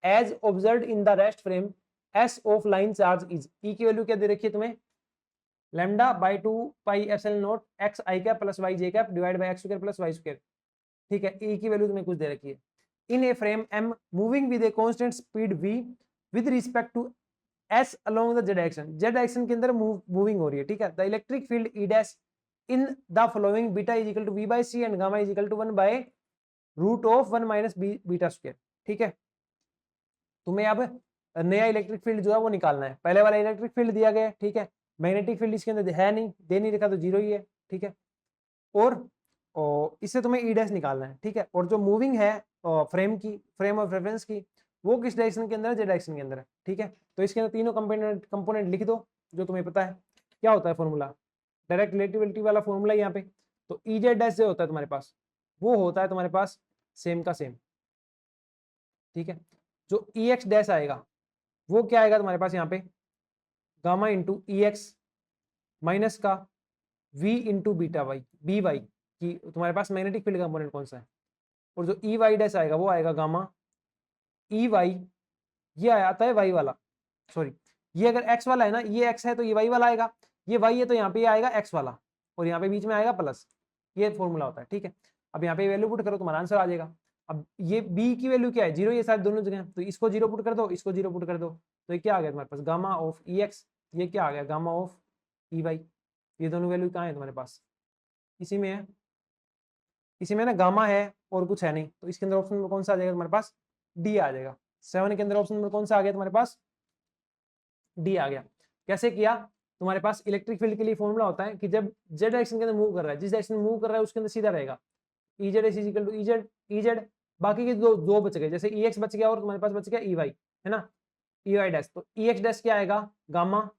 as observed in the rest frame s of line charge is, e की value क्या दे रखी है तुम्हें, lambda by 2 pi epsilon naught x i cap plus y j cap divide by x square plus y square. ठीक है, e की value तुम्हें कुछ दे रखी है, in a frame m moving with a constant speed v with respect to S along the Z direction, Z direction के अंदर मूविंग हो रही है। ठीक है, the electric field E dash in the following beta is equal to V by C and gamma is equal to 1 by root of 1 minus beta square. ठीक है, तुम्हें अब नया इलेक्ट्रिक फील्ड जो है वो निकालना है, पहले वाला इलेक्ट्रिक फील्ड दिया गया है, ठीक है, मैग्नेटिक फील्ड इसके अंदर है नहीं, दे नहीं रखा, तो जीरो ही है। ठीक है, और इससे तुम्हें ई डैश निकालना है। ठीक है, और जो मूविंग है फ्रेम ऑफ रेफरेंस की, वो किस डायरेक्शन के अंदर है, जेड डायरेक्शन के अंदर है। ठीक है, तो इसके अंदर तीनों कंपोनेंट लिख दो जो तुम्हें पता है। क्या होता है फॉर्मूला, डायरेक्ट रिलेटिविटी वाला फॉर्मूला यहाँ पे। तो ई जेड डैश जो होता है तुम्हारे पास, वो होता है तुम्हारे पास सेम का सेम। ठीक है, जो ई एक्स डैश आएगा वो क्या आएगा तुम्हारे पास यहाँ पे, gamma into e x minus का v into beta y, b y की तुम्हारे पास मैग्नेटिक फील्ड कंपोनेंट कौन सा है, और जो ई वाई डैश आएगा वो आएगा गामा ई वाई, ये आता है वाई वाला, सॉरी ये अगर एक्स वाला है ना, ये एक्स है तो ये वाई वाला आएगा, ये वाई है तो यहाँ पे ये आएगा एक्स वाला, और यहाँ पे बीच में आएगा प्लस, ये फॉर्मूला होता है। ठीक है, अब यहाँ पे वैल्यू पुट करो, तुम्हारा आंसर आ जाएगा। अब ये बी की वैल्यू क्या है, जीरो, ये शायद दोनों जगह, तो इसको जीरो पुट कर दो, इसको जीरो पुट कर दो, तो ये क्या आ गया तुम्हारे पास, गामा ऑफ ई एक्स, ये क्या आ गया, गामा ऑफ ई वाई। ये दोनों वैल्यू कहाँ है तुम्हारे पास, इसी में है, इसी में ना गामा है और कुछ है नहीं, तो इसके अंदर ऑप्शन नंबर कौन सा आ जाएगा तुम्हारे पास, डी आ जाएगा। 7 के अंदर ऑप्शन नंबर कौन सा आ गया तुम्हारे पास, डी आ गया। कैसे किया, तुम्हारे पास इलेक्ट्रिक फील्ड के लिए फॉर्मूला होता है कि जब जेड डायरेक्शन के अंदर मूव कर रहा है, जिस डायरेक्शन में मूव कर रहा है उसके अंदर सीधा रहेगा, e z is equal to e z, बाकी के दो बच गए, जैसे ई एक्स बच गया और तुम्हारे पास बच गया ई वाई, है ना, ई वाई डैश, तो ई एक्स डैश क्या आएगा, गामा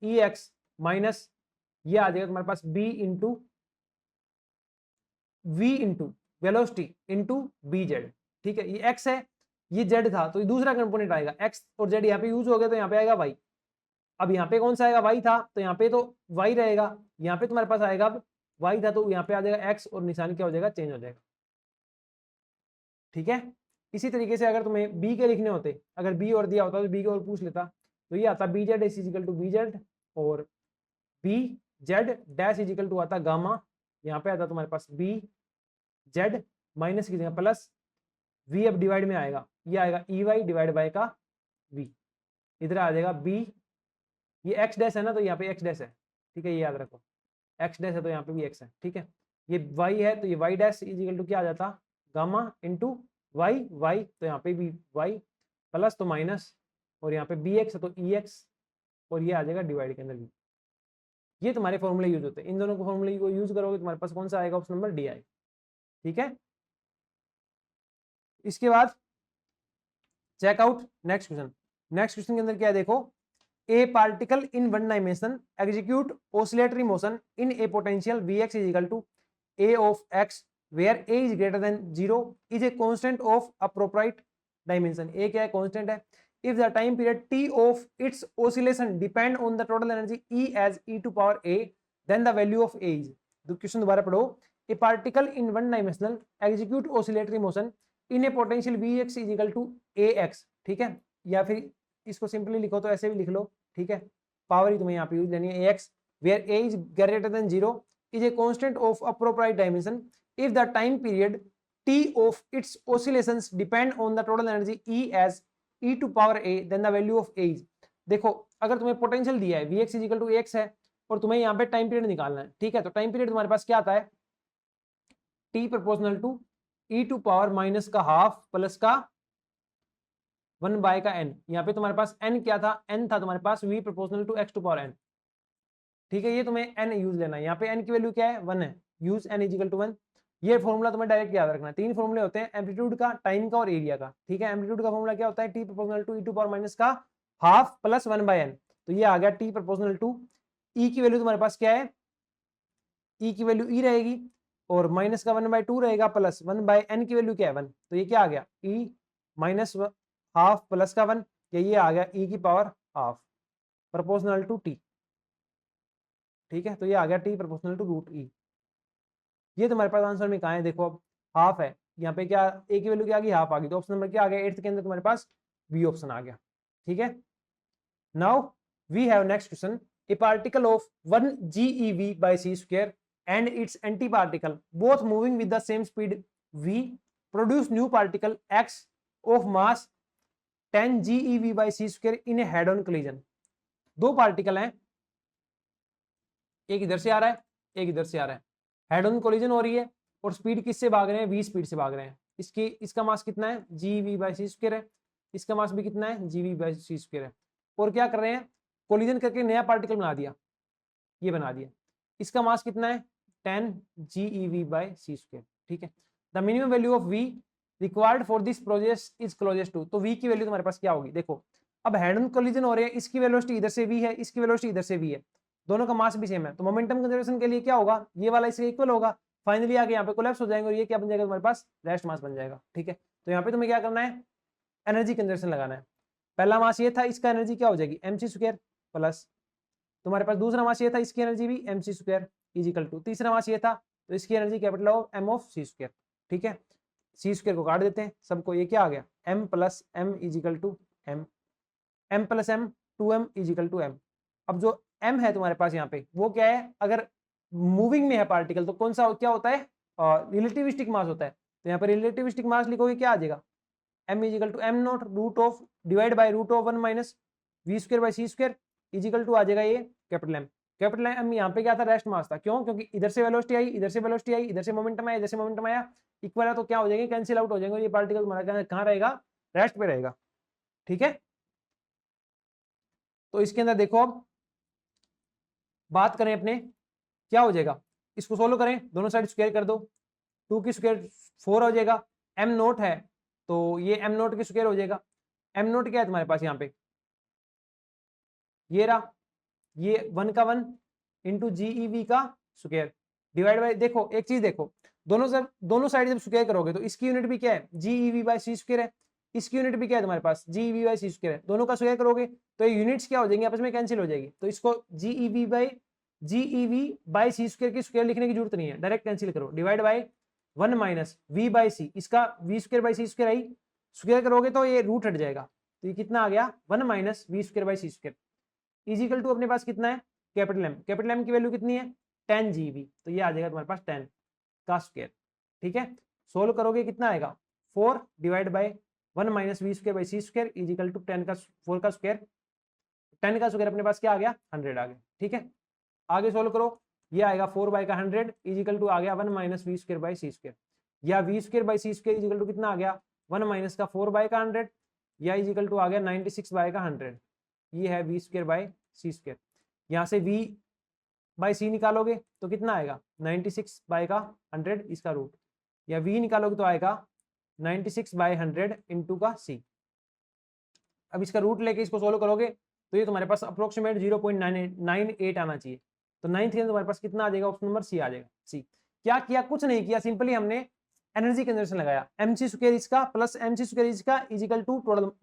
ई एक्स माइनस ये आ जाएगा तुम्हारे पास B into V into velocity into B Z. ठीक है, ये एक्स है, ये जेड था, तो ये दूसरा कंपोनेंट आएगा, एक्स और जेड यहाँ पे यूज हो गया, तो यहाँ पे आएगा वाई। अब यहाँ पे कौन सा आएगा, वाई था, तो यहाँ पे तो वाई रहेगा, यहाँ पे तुम्हारे पास आएगा, अब वाई था तो यहाँ पे आ जाएगा एक्स, और निशान क्या हो जाएगा, चेंज हो जाएगा। ठीक है, इसी तरीके से अगर तुम्हें बी के लिखने होते, अगर बी और दिया होता तो बी के और पूछ लेता, तो ये आता B Z is equal to B Z, और B Z dash is equal to आता गामा, यहाँ पे आता तुम्हारे पास बी जेड माइनस की जगह प्लस वी, अब डिवाइड में आएगा, ये आएगा ई वाई डिवाइड बाय का वी, इधर आ जाएगा बी, ये एक्स डैश है ना, तो यहाँ पे एक्स डैश है। ठीक है, ये याद रखो, एक्स डैश है तो यहाँ पे भी एक्स है। ठीक है, ये y है तो ये y dash is equal to क्या आ जाता, गामा इंटू y, तो यहाँ पे भी y प्लस तो माइनस, और यहाँ पे bx है तो ex, और ये आ जाएगा डिवाइड के अंदर भी। ये तुम्हारे फॉर्मूले यूज होते हैं, इन दोनों को फॉर्मूले को यूज करोगे तुम्हारे पास कौन सा आएगा, ऑप्शन नंबर डी आएगा। ठीक है, इसके बाद check out next question. Next question के अंदर क्या है देखो, a particle in one dimension execute oscillatory motion in a potential Vx is equal to a of x where a is greater than 0 is a constant of appropriate dimension। a क्या है, constant है। if the time period t of its oscillation depend on the total energy E as e to power a then the value of a is। तो question दोबारा पढ़ो, a particle in one dimensional execute oscillatory motion in a potential Vx is equal to ax। ठीक है, या फिर इसको simply लिखो तो ऐसे भी लिख लो। ठीक है, पावर ही तुम्हें यहाँ पे यूज लेनी है, ax where a is greater than 0 is a constant of appropriate dimension if the time period t of its oscillations depend on the total energy E as e to power a then the value of a is। देखो अगर तुम्हें potential दिया है Vx is equal to x है और तुम्हें यहाँ पे टाइम पीरियड निकालना है। ठीक है, तो टाइम पीरियड तुम्हारे पास क्या आता है, t proportional to e to power minus का हाफ प्लस का 1 बाय का n। यहाँ पे तुम्हारे पास n क्या था, n था तुम्हारे पास v proportional to x to power n। ठीक है, ये तुम्हें n यूज लेना है, यहाँ पे n की वैल्यू क्या है, 1 है, यूज n इजिकल टू 1। ये फॉर्मूला तुम्हें डायरेक्ट याद रखना है। तीन फॉर्मूले होते हैं, एम्पलीट्यूड का, टाइम का और एरिया का। ठीक है, एम्पलीट्यूड का फॉर्मूला क्या होता है, t proportional to e to power minus का हाफ प्लस 1 बाय n। तो ये आ गया t प्रोपोर्शनल टू, e की वैल्यू तुम्हारे पास क्या है, e की वैल्यू e रहेगी और माइनस का 1 बाय 2 रहेगा प्लस 1 बाय n की वैल्यू क्या है 1। तो ये क्या आ गया, e माइनस हाफ प्लस का 1, ये आ गया e की power half proportional to t। ठीक है, तो ये आ गया t proportional to root e. ये तुम्हारे पास आंसर में कहाँ है, देखो अब हाफ है, यहाँ पे क्या a की वैल्यू क्या आ गई, हाफ आ गई, तो ऑप्शन नंबर क्या आ गया, 8th के अंदर तुम्हारे पास बी ऑप्शन आ गया। ठीक है, now we have next question, a particle of 1 GeV by c square and its anti-particle both moving with the same speed v produce new particle x of mass 10 GeV by c square in a head-on collision। दो particle हैं, एक इधर से आ रहा है एक इधर से आ रहा है, हेड ऑन कोलिजन हो रही है और स्पीड किससे भाग रहे हैं, v स्पीड से भाग रहे हैं। इसका मास कितना है, GeV by c square है, इसका मास भी कितना है, GeV by c square है। और क्या कर रहे हैं, कोलिजन करके नया पार्टिकल बना दिया, ये बना दिया। इसका मास कितना है, 10 GeV by c square। ठीक है, the minimum value of v required for this process is closest to. तो v की वैल्यू तुम्हारे पास क्या होगी, देखो अब हेड ऑन कोलिजन हो रहे हैं, इसकी वेलोसिटी इधर से v है, इसकी वेलोसिटी इधर से v है, दोनों का मास भी सेम है, तो मोमेंटम कंजर्वेशन के लिए क्या होगा, ये वाला इसके इक्वल होगा। फाइनली आगे यहाँ पे कोलैप्स हो जाएंगे और ये क्या बन जाएगा तुम्हारे पास, रेस्ट मास बन जाएगा। ठीक है, तो यहाँ पे तुम्हें क्या करना है, एनर्जी कंजर्वेशन लगाना है। पहला मास ये था, इसका एनर्जी क्या हो जाएगी, mc स्क्वायर प्लस तुम्हारे पास दूसरा मास ये था, इसकी एनर्जी भी mc square is equal to तीसरा मास ये था, तो इसकी energy capital of m of c square. ठीक है, c स्क्वायर को काट देते हैं सबको, ये क्या आ गया, m plus m is equal to m plus m 2m is equal to m। अब जो m है तुम्हारे पास यहाँ पे वो क्या है, अगर मूविंग में है पार्टिकल तो कौन सा क्या होता है, रिलेटिविस्टिक मास होता है। तो यहाँ पे रिलेटिविस्टिक मास लिखोगे क्या आ जाएगा, m is equal to m naught root of divide by root of 1 minus v square by c square is equal to आ जाएगा ये कैपिटल M। कैपिटल M यहाँ पे क्या था, रेस्ट मास था, क्यों, क्योंकि इधर से वेलोसिटी आई, इधर से वेलोसिटी आई, इधर से मोमेंटम आया, इधर से मोमेंटम आया, इक्वल है तो क्या हो जाएंगे, कैंसिल आउट हो जाएंगे, ये पार्टिकल तुम्हारा कहाँ रहेगा, रेस्ट पे रहेगा। ठीक है, तो इसके अंदर देखो अब बात करें अपने, क्या हो जाएगा, इसको सोल्व करें, दोनों साइड स्क्वायर कर दो, 2 की स्क्वायर 4 हो जाएगा, m नोट है तो ये m नोट की स्क्वायर हो जाएगा। m नोट क्या है तुम्हारे पास यहाँ पे, ये रहा, ये 1 का 1 इंटू GeV का स्क्वायर डिवाइड बाय, देखो एक चीज देखो, दोनों साइड जब स्क्वायर करोगे तो इसकी यूनिट भी क्या है, GeV बाय c स्क्वायर है, इसकी यूनिट भी क्या है तुम्हारे पास, GeV बाय c स्क्वायर है, दोनों का स्क्वायर करोगे तो ये यूनिट्स क्या हो जाएंगे, आपस में कैंसिल हो जाएगी। तो इसको GeV बाय c स्क्वायर की स्क्वायर लिखने की जरूरत नहीं है, डायरेक्ट कैंसिल करो, divide by 1 minus v by c, इसका v square by c square आई, स्क्वायर करोगे तो ये रूट हट जाएगा, तो ये कितना आ गया, 1 minus v square by c square is equal to अपने पास कितना है, कैपिटल M, कैपिटल M की वैल्यू कितनी है 10 GeV, तो ये आ जाएगा तुम्हारे पास 10 का स्क्वायर। ठीक है, सोल्व करोगे कितना आएगा, 4 divide by 1 minus v square by c square is equal to 10 का 4 का स्क्वायर, 10 का स्क्वायर अपने पास क्या आ गया, 100 आ गया। ठीक है, आगे सोल्व करो, ये आएगा 4/100 इजिकल टू आ गया 1 minus V square by C square, या V square by C square is equal to कितना आ गया 1 माइनस का 4/100, या इजिकल टू आ गया 96/100। ये है v square by C square. यहाँ से वी बाई सी निकालोगे तो कितना आएगा 96/100 इसका रूट, या वी निकालोगे तो आएगा 96/100 इंटू का सी। अब इसका रूट लेके इसको सोल्व करोगे तो ये तुम्हारे पास अप्रोक्सीमेट 0.98 आना चाहिए। तो 9th के अंदर तुम्हारे पास कितना आ जाएगा, ऑप्शन नंबर सी आ जाएगा। सी क्या किया, कुछ नहीं किया, सिंपली हमने एनर्जी कंजर्वेशन लगाया, mc स्क्वायर इसका प्लस mc स्क्वायर इसका is equal to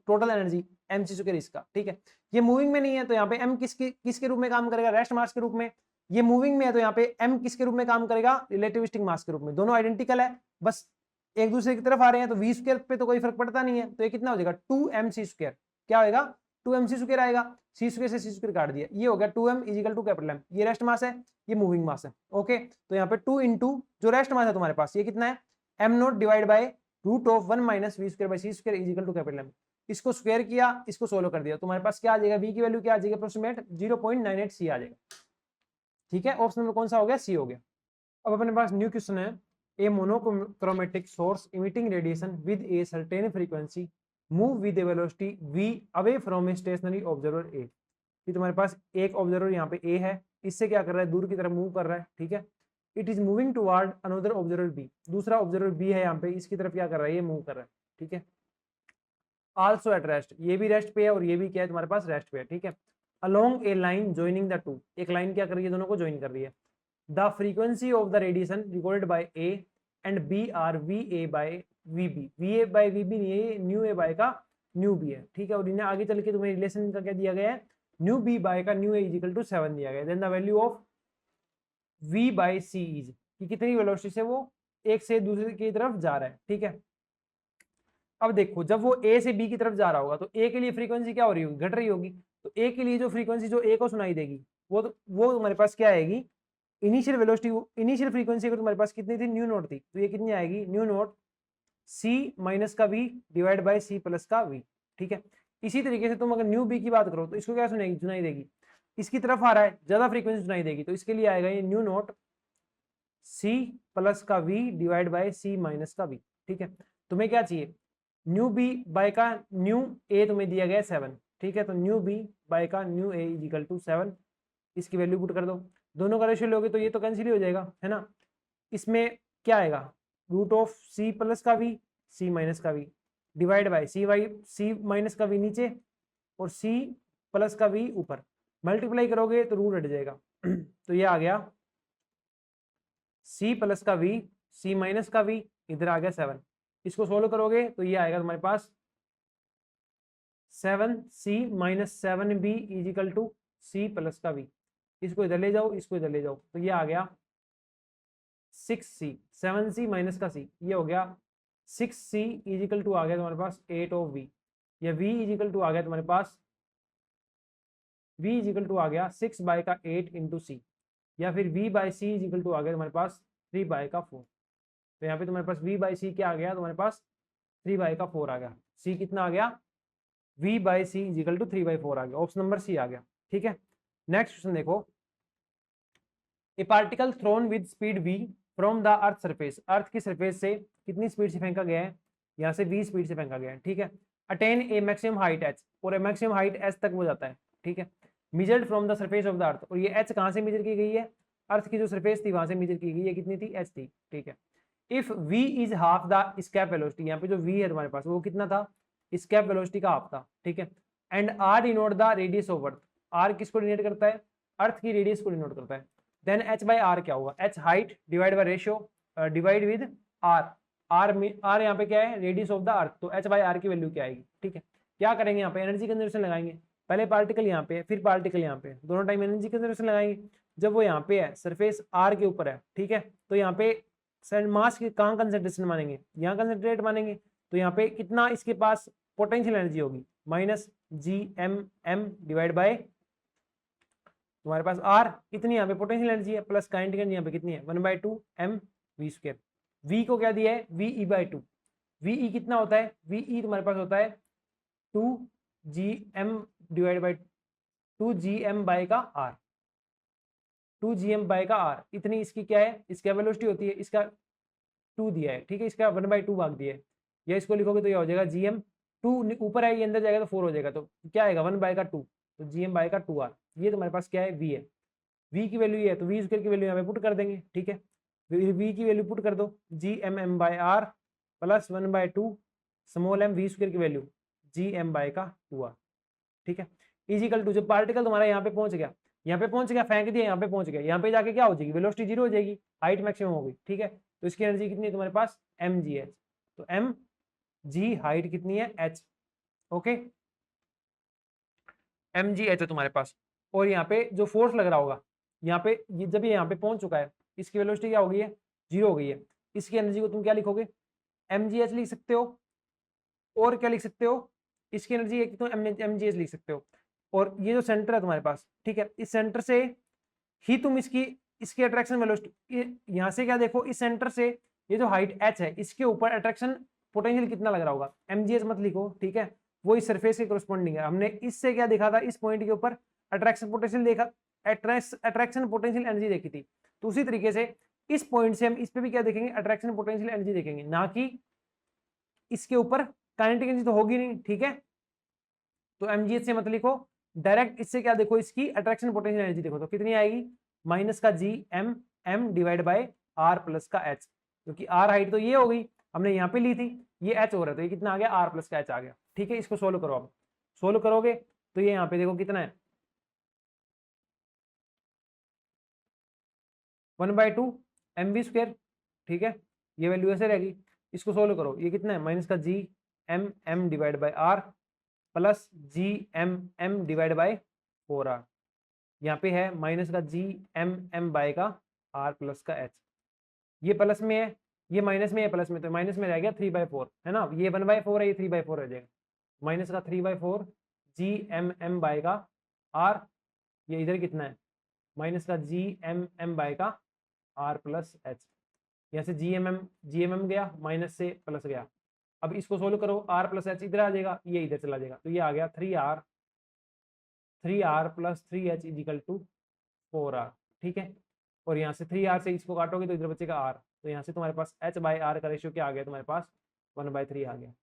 total energy mc square इसका। ठीक है, ये मूविंग में नहीं है तो यहाँ पे m किसके रूप में काम करेगा, रेस्ट मास के रूप में। ये मूविंग में है तो यहाँ पे m किसके रूप में काम करेगा, रिलेटिविस्टिक मास के रूप में। दोनों आइडेंटिकल है, बस एक दूसरे की तरफ आ रहे हैं, तो v स्क्वायर पे तो कोई फर्क पड़ता नहीं है। तो ये कितना हो जाएगा 2mc स्क्वायर, क्या होगा 2mc स्क्वायर आएगा, सी स्क्वायर से सी स्क्वायर काट दिया, ये हो गया 2m is equal to capital M। ये रेस्ट मास है, ये मूविंग मास है। ओके, तो यहाँ पे 2 इंटू जो रेस्ट मास है तुम्हारे पास ये कितना है m not divide by root of 1 minus v square by c square is equal to capital M। इसको स्क्वायर किया, इसको सोल्व कर दिया, तुम्हारे पास क्या आ जाएगा, v की वैल्यू क्या आ जाएगी, अप्रोक्सीमेट 0.98 सी आ जाएगा। ठीक है, ऑप्शन नंबर कौन सा हो गया, सी हो गया। अब अपने पास न्यू क्वेश्चन है, a monochromatic source emitting radiation with a certain frequency move with a velocity v away from a stationary observer A. कि तुम्हारे पास एक ऑब्जर्वर यहाँ पे ए है, इससे क्या कर रहा है, दूर की तरफ मूव कर रहा है। ठीक है, it is moving toward another observer B, दूसरा ऑब्जर्वर बी है यहाँ पे, इसकी तरफ क्या कर रहा है, ये मूव कर रहा है। ठीक है, आल्सो एट रेस्ट, ये भी रेस्ट पे है और ये भी क्या है तुम्हारे पास रेस्ट पे है। ठीक है, along A line joining the two, एक लाइन क्या कर रही है, दोनों को ज्वाइन कर रही है। The frequency of the radiation recorded by A and B are v A by v B, v A by v B नहीं है, न्यू ए बाय का न्यू बी है। ठीक है, और इन्हें आगे चल के तुम्हें रिलेशन का क्या दिया गया है, न्यू बी बाय का न्यू ए इजिकल टू 7 दिया गया। Then the value of v by c is, कि कितनी वेलोसिटी से वो एक से दूसरे की तरफ जा रहा है। ठीक है, अब देखो जब वो a से b की तरफ जा रहा होगा तो a के लिए फ्रीक्वेंसी क्या हो रही होगी, घट रही होगी। तो a के लिए जो फ्रीक्वेंसी जो a को सुनाई देगी वो तुम्हारे पास क्या आएगी, इनिशियल वेलोसिटी, इनिशियल फ्रीक्वेंसी अगर तुम्हारे पास कितनी थी, न्यू नोट थी, तो ये कितनी आएगी, न्यू नोट c माइनस का v divide by c plus का v। ठीक है, इसी तरीके से तुम अगर न्यू b की बात करो तो इसको क्या सुनाई देगी, इसकी तरफ आ रहा है, ज्यादा फ्रीक्वेंसी सुनाई देगी, तो इसके लिए आएगा ये न्यू नोट c प्लस का v divide by c minus का v। ठीक है, तुम्हें क्या चाहिए, न्यू b बाय का न्यू a तुम्हें दिया गया 7। ठीक है, तो न्यू b बाय का न्यू a इजिकल टू 7, इसकी वैल्यू पुट कर दो, दोनों का रेशियो लोगे तो ये तो कैंसिल ही हो जाएगा, है ना। इसमें क्या आएगा, रूट ऑफ c प्लस का v, c माइनस का v divide by c minus का v नीचे और c प्लस का v ऊपर, मल्टीप्लाई करोगे तो रूट हट जाएगा। तो ये आ गया c प्लस का v, c माइनस का v, इधर आ गया 7। इसको सोल्व करोगे तो ये आएगा तुम्हारे पास 7c minus 7b is equal to c plus का v। इसको इधर ले जाओ, इसको इधर ले जाओ, तो ये आ गया 6c, 7c माइनस का c, ये हो गया 6c इजिकल टू आ गया तुम्हारे पास 8 ऑफ v, या v इजिकल टू आ गया तुम्हारे पास, v इजिकल टू आ गया 6 बाय का 8 इंटू सी, या फिर v by C is equal to आ गया तुम्हारे पास 3 बाय का 4। तो यहाँ पे तुम्हारे पास v बाई सी क्या आ गया, तुम्हारे पास 3 बाय का 4 आ गया। c कितना आ गया, v by C is equal to 3 by 4 आ गया, ऑप्शन नंबर सी आ गया। ठीक है, नेक्स्ट क्वेश्चन देखो, a particle thrown with speed v from the earth surface, earth की सरफेस से कितनी स्पीड से फेंका गया है, यहाँ से v स्पीड से फेंका गया है। ठीक है, अटेन ए मैक्सिमम हाइट h, और ए मैक्सिमम हाइट h तक वो जाता है। ठीक है, measured from the surface of the earth, और ये h कहाँ से मेजर की गई है, अर्थ की जो सरफेस थी वहां से मेजर की गई है, कितनी थी, h थी। ठीक है, if v is half the escape velocity, यहाँ पे जो v है तुम्हारे पास वो कितना था, स्केप वेलोसिटी का हाफ था। ठीक है, and r denote the radius of earth, r किसको डिनोट करता है, अर्थ की रेडियस को डिनोट करता है। देन h बाई r क्या होगा, h height divide by ratio divide with r, r यहाँ पे क्या है, रेडियस ऑफ द अर्थ, तो h बाई r की वैल्यू क्या आएगी। ठीक है, क्या करेंगे यहाँ पे, एनर्जी कंजर्वेशन लगाएंगे, पहले पार्टिकल यहाँ पे फिर पार्टिकल यहाँ पे, दोनों टाइम एनर्जी कंजर्वेशन लगाएंगे। जब वो यहाँ पे है, सरफेस r के ऊपर है, ठीक है, तो यहाँ पे मास की कहाँ कंसेंट्रेशन मानेंगे, यहाँ कंसेंट्रेट मानेंगे, तो यहाँ पे कितना इसके पास पोटेंशियल एनर्जी होगी, माइनस GM डिवाइड बाय तुम्हारे पास r, कितनी यहाँ पे पोटेंशियल एनर्जी है, प्लस काइनेटिक एनर्जी यहाँ पे कितनी है, 1/2 mv²। v को क्या दिया है, ve/2, ve कितना होता है, ve तुम्हारे पास होता है 2gm divide by 2gm by का r, 2gm बाय का r, इतनी इसकी क्या है, इसका वेलोसिटी होती है, इसका 2 दिया है, ठीक है, इसका 1/2 भाग दिया है, या इसको लिखोगे तो यह हो जाएगा gm 2 ऊपर आएगी अंदर जाएगा तो 4 हो जाएगा, तो क्या आएगा 1/2, तो gm बाय का 2r, ये तुम्हारे पास क्या है v है, v की वैल्यू ये है, तो v स्क्वायर की वैल्यू यहाँ पे पुट कर देंगे, ठीक है, v की वैल्यू पुट कर दो, gmm by r plus 1/2 small m v square की वैल्यू gm बाय का 2r, ठीक है, इजिकल टू, जब पार्टिकल तुम्हारा यहाँ पे पहुंच गया, फेंक दिया, यहाँ पे पहुंच गया, यहाँ पे जाके क्या हो जाएगी, वेलोसिटी 0 हो जाएगी, हाइट मैक्सिमम हो गई, ठीक है, तो इसकी एनर्जी कितनी है तुम्हारे पास mgh, तो mg हाइट कितनी है h, ओके, mgh है तुम्हारे पास, और यहाँ पे जो फोर्स लग रहा होगा यहाँ पे, ये जब ये यहाँ पे पहुंच चुका है, इसकी वेलोसिटी क्या हो गई है, 0 हो गई है, इसकी एनर्जी को तुम क्या लिखोगे, mgh लिख सकते हो, और क्या लिख सकते हो, इसकी एनर्जी एक तो mgh लिख सकते हो, और ये जो सेंटर है तुम्हारे पास, ठीक है, इस सेंटर से ही तुम इसकी अट्रैक्शन वेलोसिटी, यहाँ से क्या देखो, इस सेंटर से ये जो हाइट h है, इसके ऊपर अट्रैक्शन पोटेंशियल कितना लग रहा होगा, mgh मत लिखो, ठीक है, वो इस सरफेस के कोरस्पॉन्डिंग है, हमने इससे क्या देखा था, इस पॉइंट के ऊपर अट्रैक्शन पोटेंशियल देखा, अट्रैक्शन पोटेंशियल एनर्जी देखी थी, तो उसी तरीके से इस पॉइंट से हम इस पे भी क्या देखेंगे, अट्रैक्शन पोटेंशियल एनर्जी देखेंगे, ना कि इसके ऊपर काइनेटिक एनर्जी तो होगी नहीं, ठीक है, तो mgh से मत लिखो, डायरेक्ट इससे क्या देखो, इसकी अट्रैक्शन पोटेंशियल एनर्जी देखो, तो कितनी आएगी, माइनस का gm m divide by r plus का h, क्योंकि r हाइट तो ये हो गई, हमने यहाँ पे ली थी, ये h हो रहा है, तो ये कितना आ गया, r प्लस का h आ गया, ठीक है, इसको सोल्व करो, आप सोल्व करोगे तो ये यहाँ पे देखो कितना है, 1/2 mv स्क्वायर, ठीक है, ये वैल्यू ऐसे रहेगी, इसको सोल्व करो, ये कितना है, माइनस का gm m divide by r plus gm m divide by 4r, यहाँ पे है माइनस का gm बाय का r प्लस का h, ये प्लस में है, ये माइनस में है, प्लस में, तो माइनस में रह गया 3/4, है ना, ये 1/4 है, ये 3/4 रह जाएगा, माइनस का 3/4 gm बाय का r, ये इधर कितना है, माइनस का gm बाय का r प्लस h, यहाँ से gmm गया, माइनस से प्लस गया, अब इसको सोल्व करो, r प्लस h इधर आ जाएगा, ये इधर चला जाएगा, तो ये आ गया 3r plus 3h is equal to 4r, ठीक है, और यहाँ से 3r से इसको काटोगे तो इधर बचेगा r, तो यहाँ से तुम्हारे पास h बाई r का रेशियो क्या आ गया, तुम्हारे पास 1/3 आ गया,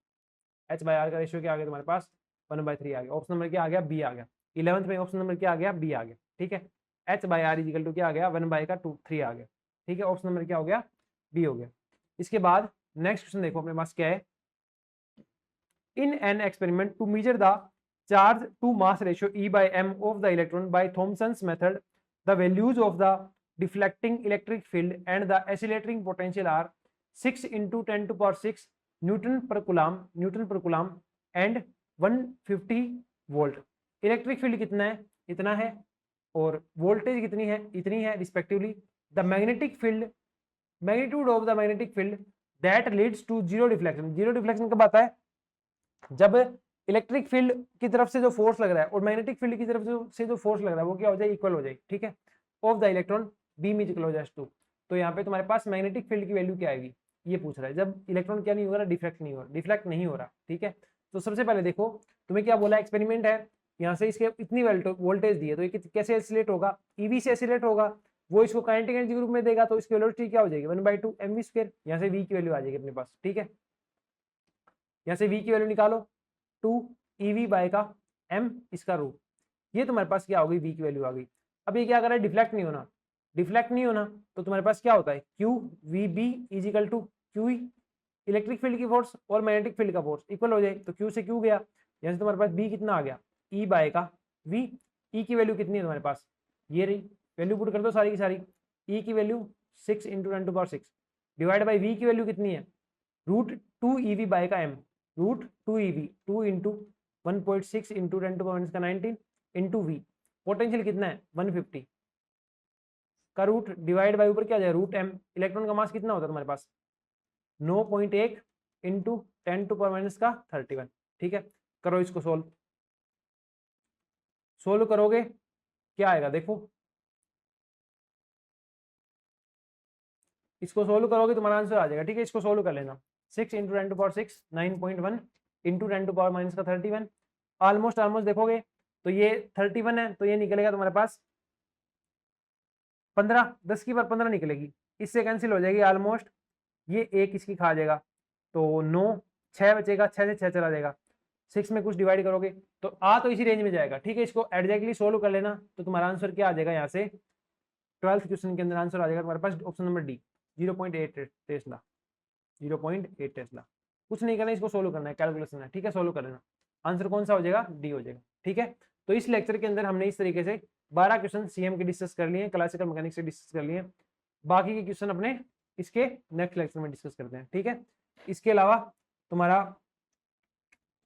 h बाई r का रेशियो क्या आ गया तुम्हारे पास 1/3 आ गया, ऑप्शन नंबर क्या आ गया, b आ गया, 11th में ऑप्शन नंबर क्या आ गया, b आ गया, ठीक है, h by r is equal to क्या आ गया, 1/3 आ गया, ठीक है, ऑप्शन नंबर क्या हो गया, b हो गया। इसके बाद नेक्स्ट क्वेश्चन देखो अपने पास क्या है, in an experiment to measure the charge to mass ratio E by m of the electron by Thomson's method, the values of the deflecting electric field and the accelerating potential are 6 into 10 to power 6 Newton per coulomb and 150 volt. Electric field कितना है, इतना है, और voltage कितनी है, इतनी है respectively. The magnetic field, magnitude of the magnetic field that leads to zero deflection. Zero deflection कब आता है, जब इलेक्ट्रिक फील्ड की तरफ से जो फोर्स लग रहा है और मैग्नेटिक फील्ड की तरफ से जो फोर्स लग रहा है वो क्या हो जाए, इक्वल हो जाए, ठीक है, of the electron beam is closest to. तो यहाँ पे तुम्हारे पास मैग्नेटिक फील्ड की वैल्यू क्या आएगी, ये पूछ रहा है, जब इलेक्ट्रॉन क्या नहीं हो रहा, डिफ्लेक्ट नहीं हो रहा, ठीक है। तो सबसे पहले देखो तुम्हें क्या बोला, एक्सपेरिमेंट है, यहाँ से इसके इतनी वोल्टेज दी है, तो ये कैसे एसिलेट होगा, ईवी से एसिलेट होगा, वो इसको काइनेटिक एनर्जी के रूप में देगा, तो इसकी वेलोसिटी क्या हो जाएगी 1/2 mv स्क्वायर, यहाँ से v की वैल्यू आ जाएगी अपने पास, ठीक है, यहाँ से v की वैल्यू निकालो 2 ev बाय का m इसका रूट, ये तुम्हारे पास क्या होगी, v की वैल्यू आ गई। अब ये क्या कर रहा है, डिफ्लेक्ट नहीं होना, तो तुम्हारे पास क्या होता है q vb is equal to q, electric field की फोर्स और मैग्नेटिक फील्ड का फोर्स इक्वल हो जाए, तो q से q गया, यहाँ से तुम्हारे पास b कितना आ गया, e बाय का v, e की वैल्यू कितनी है तुम्हारे पास, ये रही, वैल्यू पुट कर दो सारी की सारी, e की value 6 into 10 to power 6 divide by v की वैल्यू कितनी है, रूट 2 ev बाय का m, root 2 ev 2 into 1.6 into 10 to power 19 into v, potential कितना है 150 का रूट डिवाइड बाई ऊपर क्या जाए रूट m, इलेक्ट्रॉन का मास कितना होता है तुम्हारे पास 9.1 इंटू 10 टू पावर माइनस का 31, ठीक है। करो इसको सोल्व करोगे क्या आएगा, देखो इसको सोल्व करोगे तुम्हारा आंसर आ जाएगा, ठीक है, इसको सोल्व कर लेना, 6 into 10 to power 6 9.1 into 10 to power minus का 31, ऑलमोस्ट देखोगे तो ये 31 है, तो ये निकलेगा तुम्हारे पास 15, 10 की बार 15 निकलेगी, इससे कैंसिल हो जाएगी ऑलमोस्ट, ये एक इसकी खा जाएगा, तो 9, 6 बचेगा, 6 से 6 चला जाएगा, 6 में कुछ डिवाइड करोगे तो तो इसी रेंज में जाएगा। ठीक है, इसको एग्जैक्टली सोल्व कर लेना, तो तुम्हारा आंसर क्या आ जाएगा, यहाँ से 12th क्वेश्चन के अंदर आंसर आ जाएगा तुम्हारे पास option number D, 0.8 tesla, 0.8 tesla. कुछ नहीं करना, इसको सोल्व करना है, कैलकुलेशन है। ठीक है, सोल्व कर लेना, आंसर कौन सा हो जाएगा, डी हो जाएगा। ठीक है, तो इस लेक्चर के अंदर हमने इस तरीके से 12 क्वेश्चन सीएम के डिस्कस कर लिए, क्लासिकल मैकेनिक्स से डिस्कस कर लिए। बाकी के क्वेश्चन अपने इसके नेक्स्ट लेक्चर में डिस्कस करते हैं। ठीक है, इसके अलावा तुम्हारा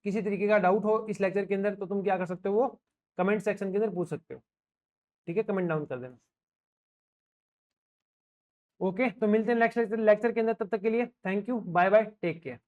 किसी तरीके का डाउट हो इस लेक्चर के अंदर तो तुम क्या कर सकते हो, वो कमेंट सेक्शन के अंदर पूछ सकते हो। ठीक है, कमेंट डाउन कर देना। ओके, तो मिलते हैं नेक्स्ट लेक्चर के अंदर, तब तक के लिए thank you, bye bye, take care.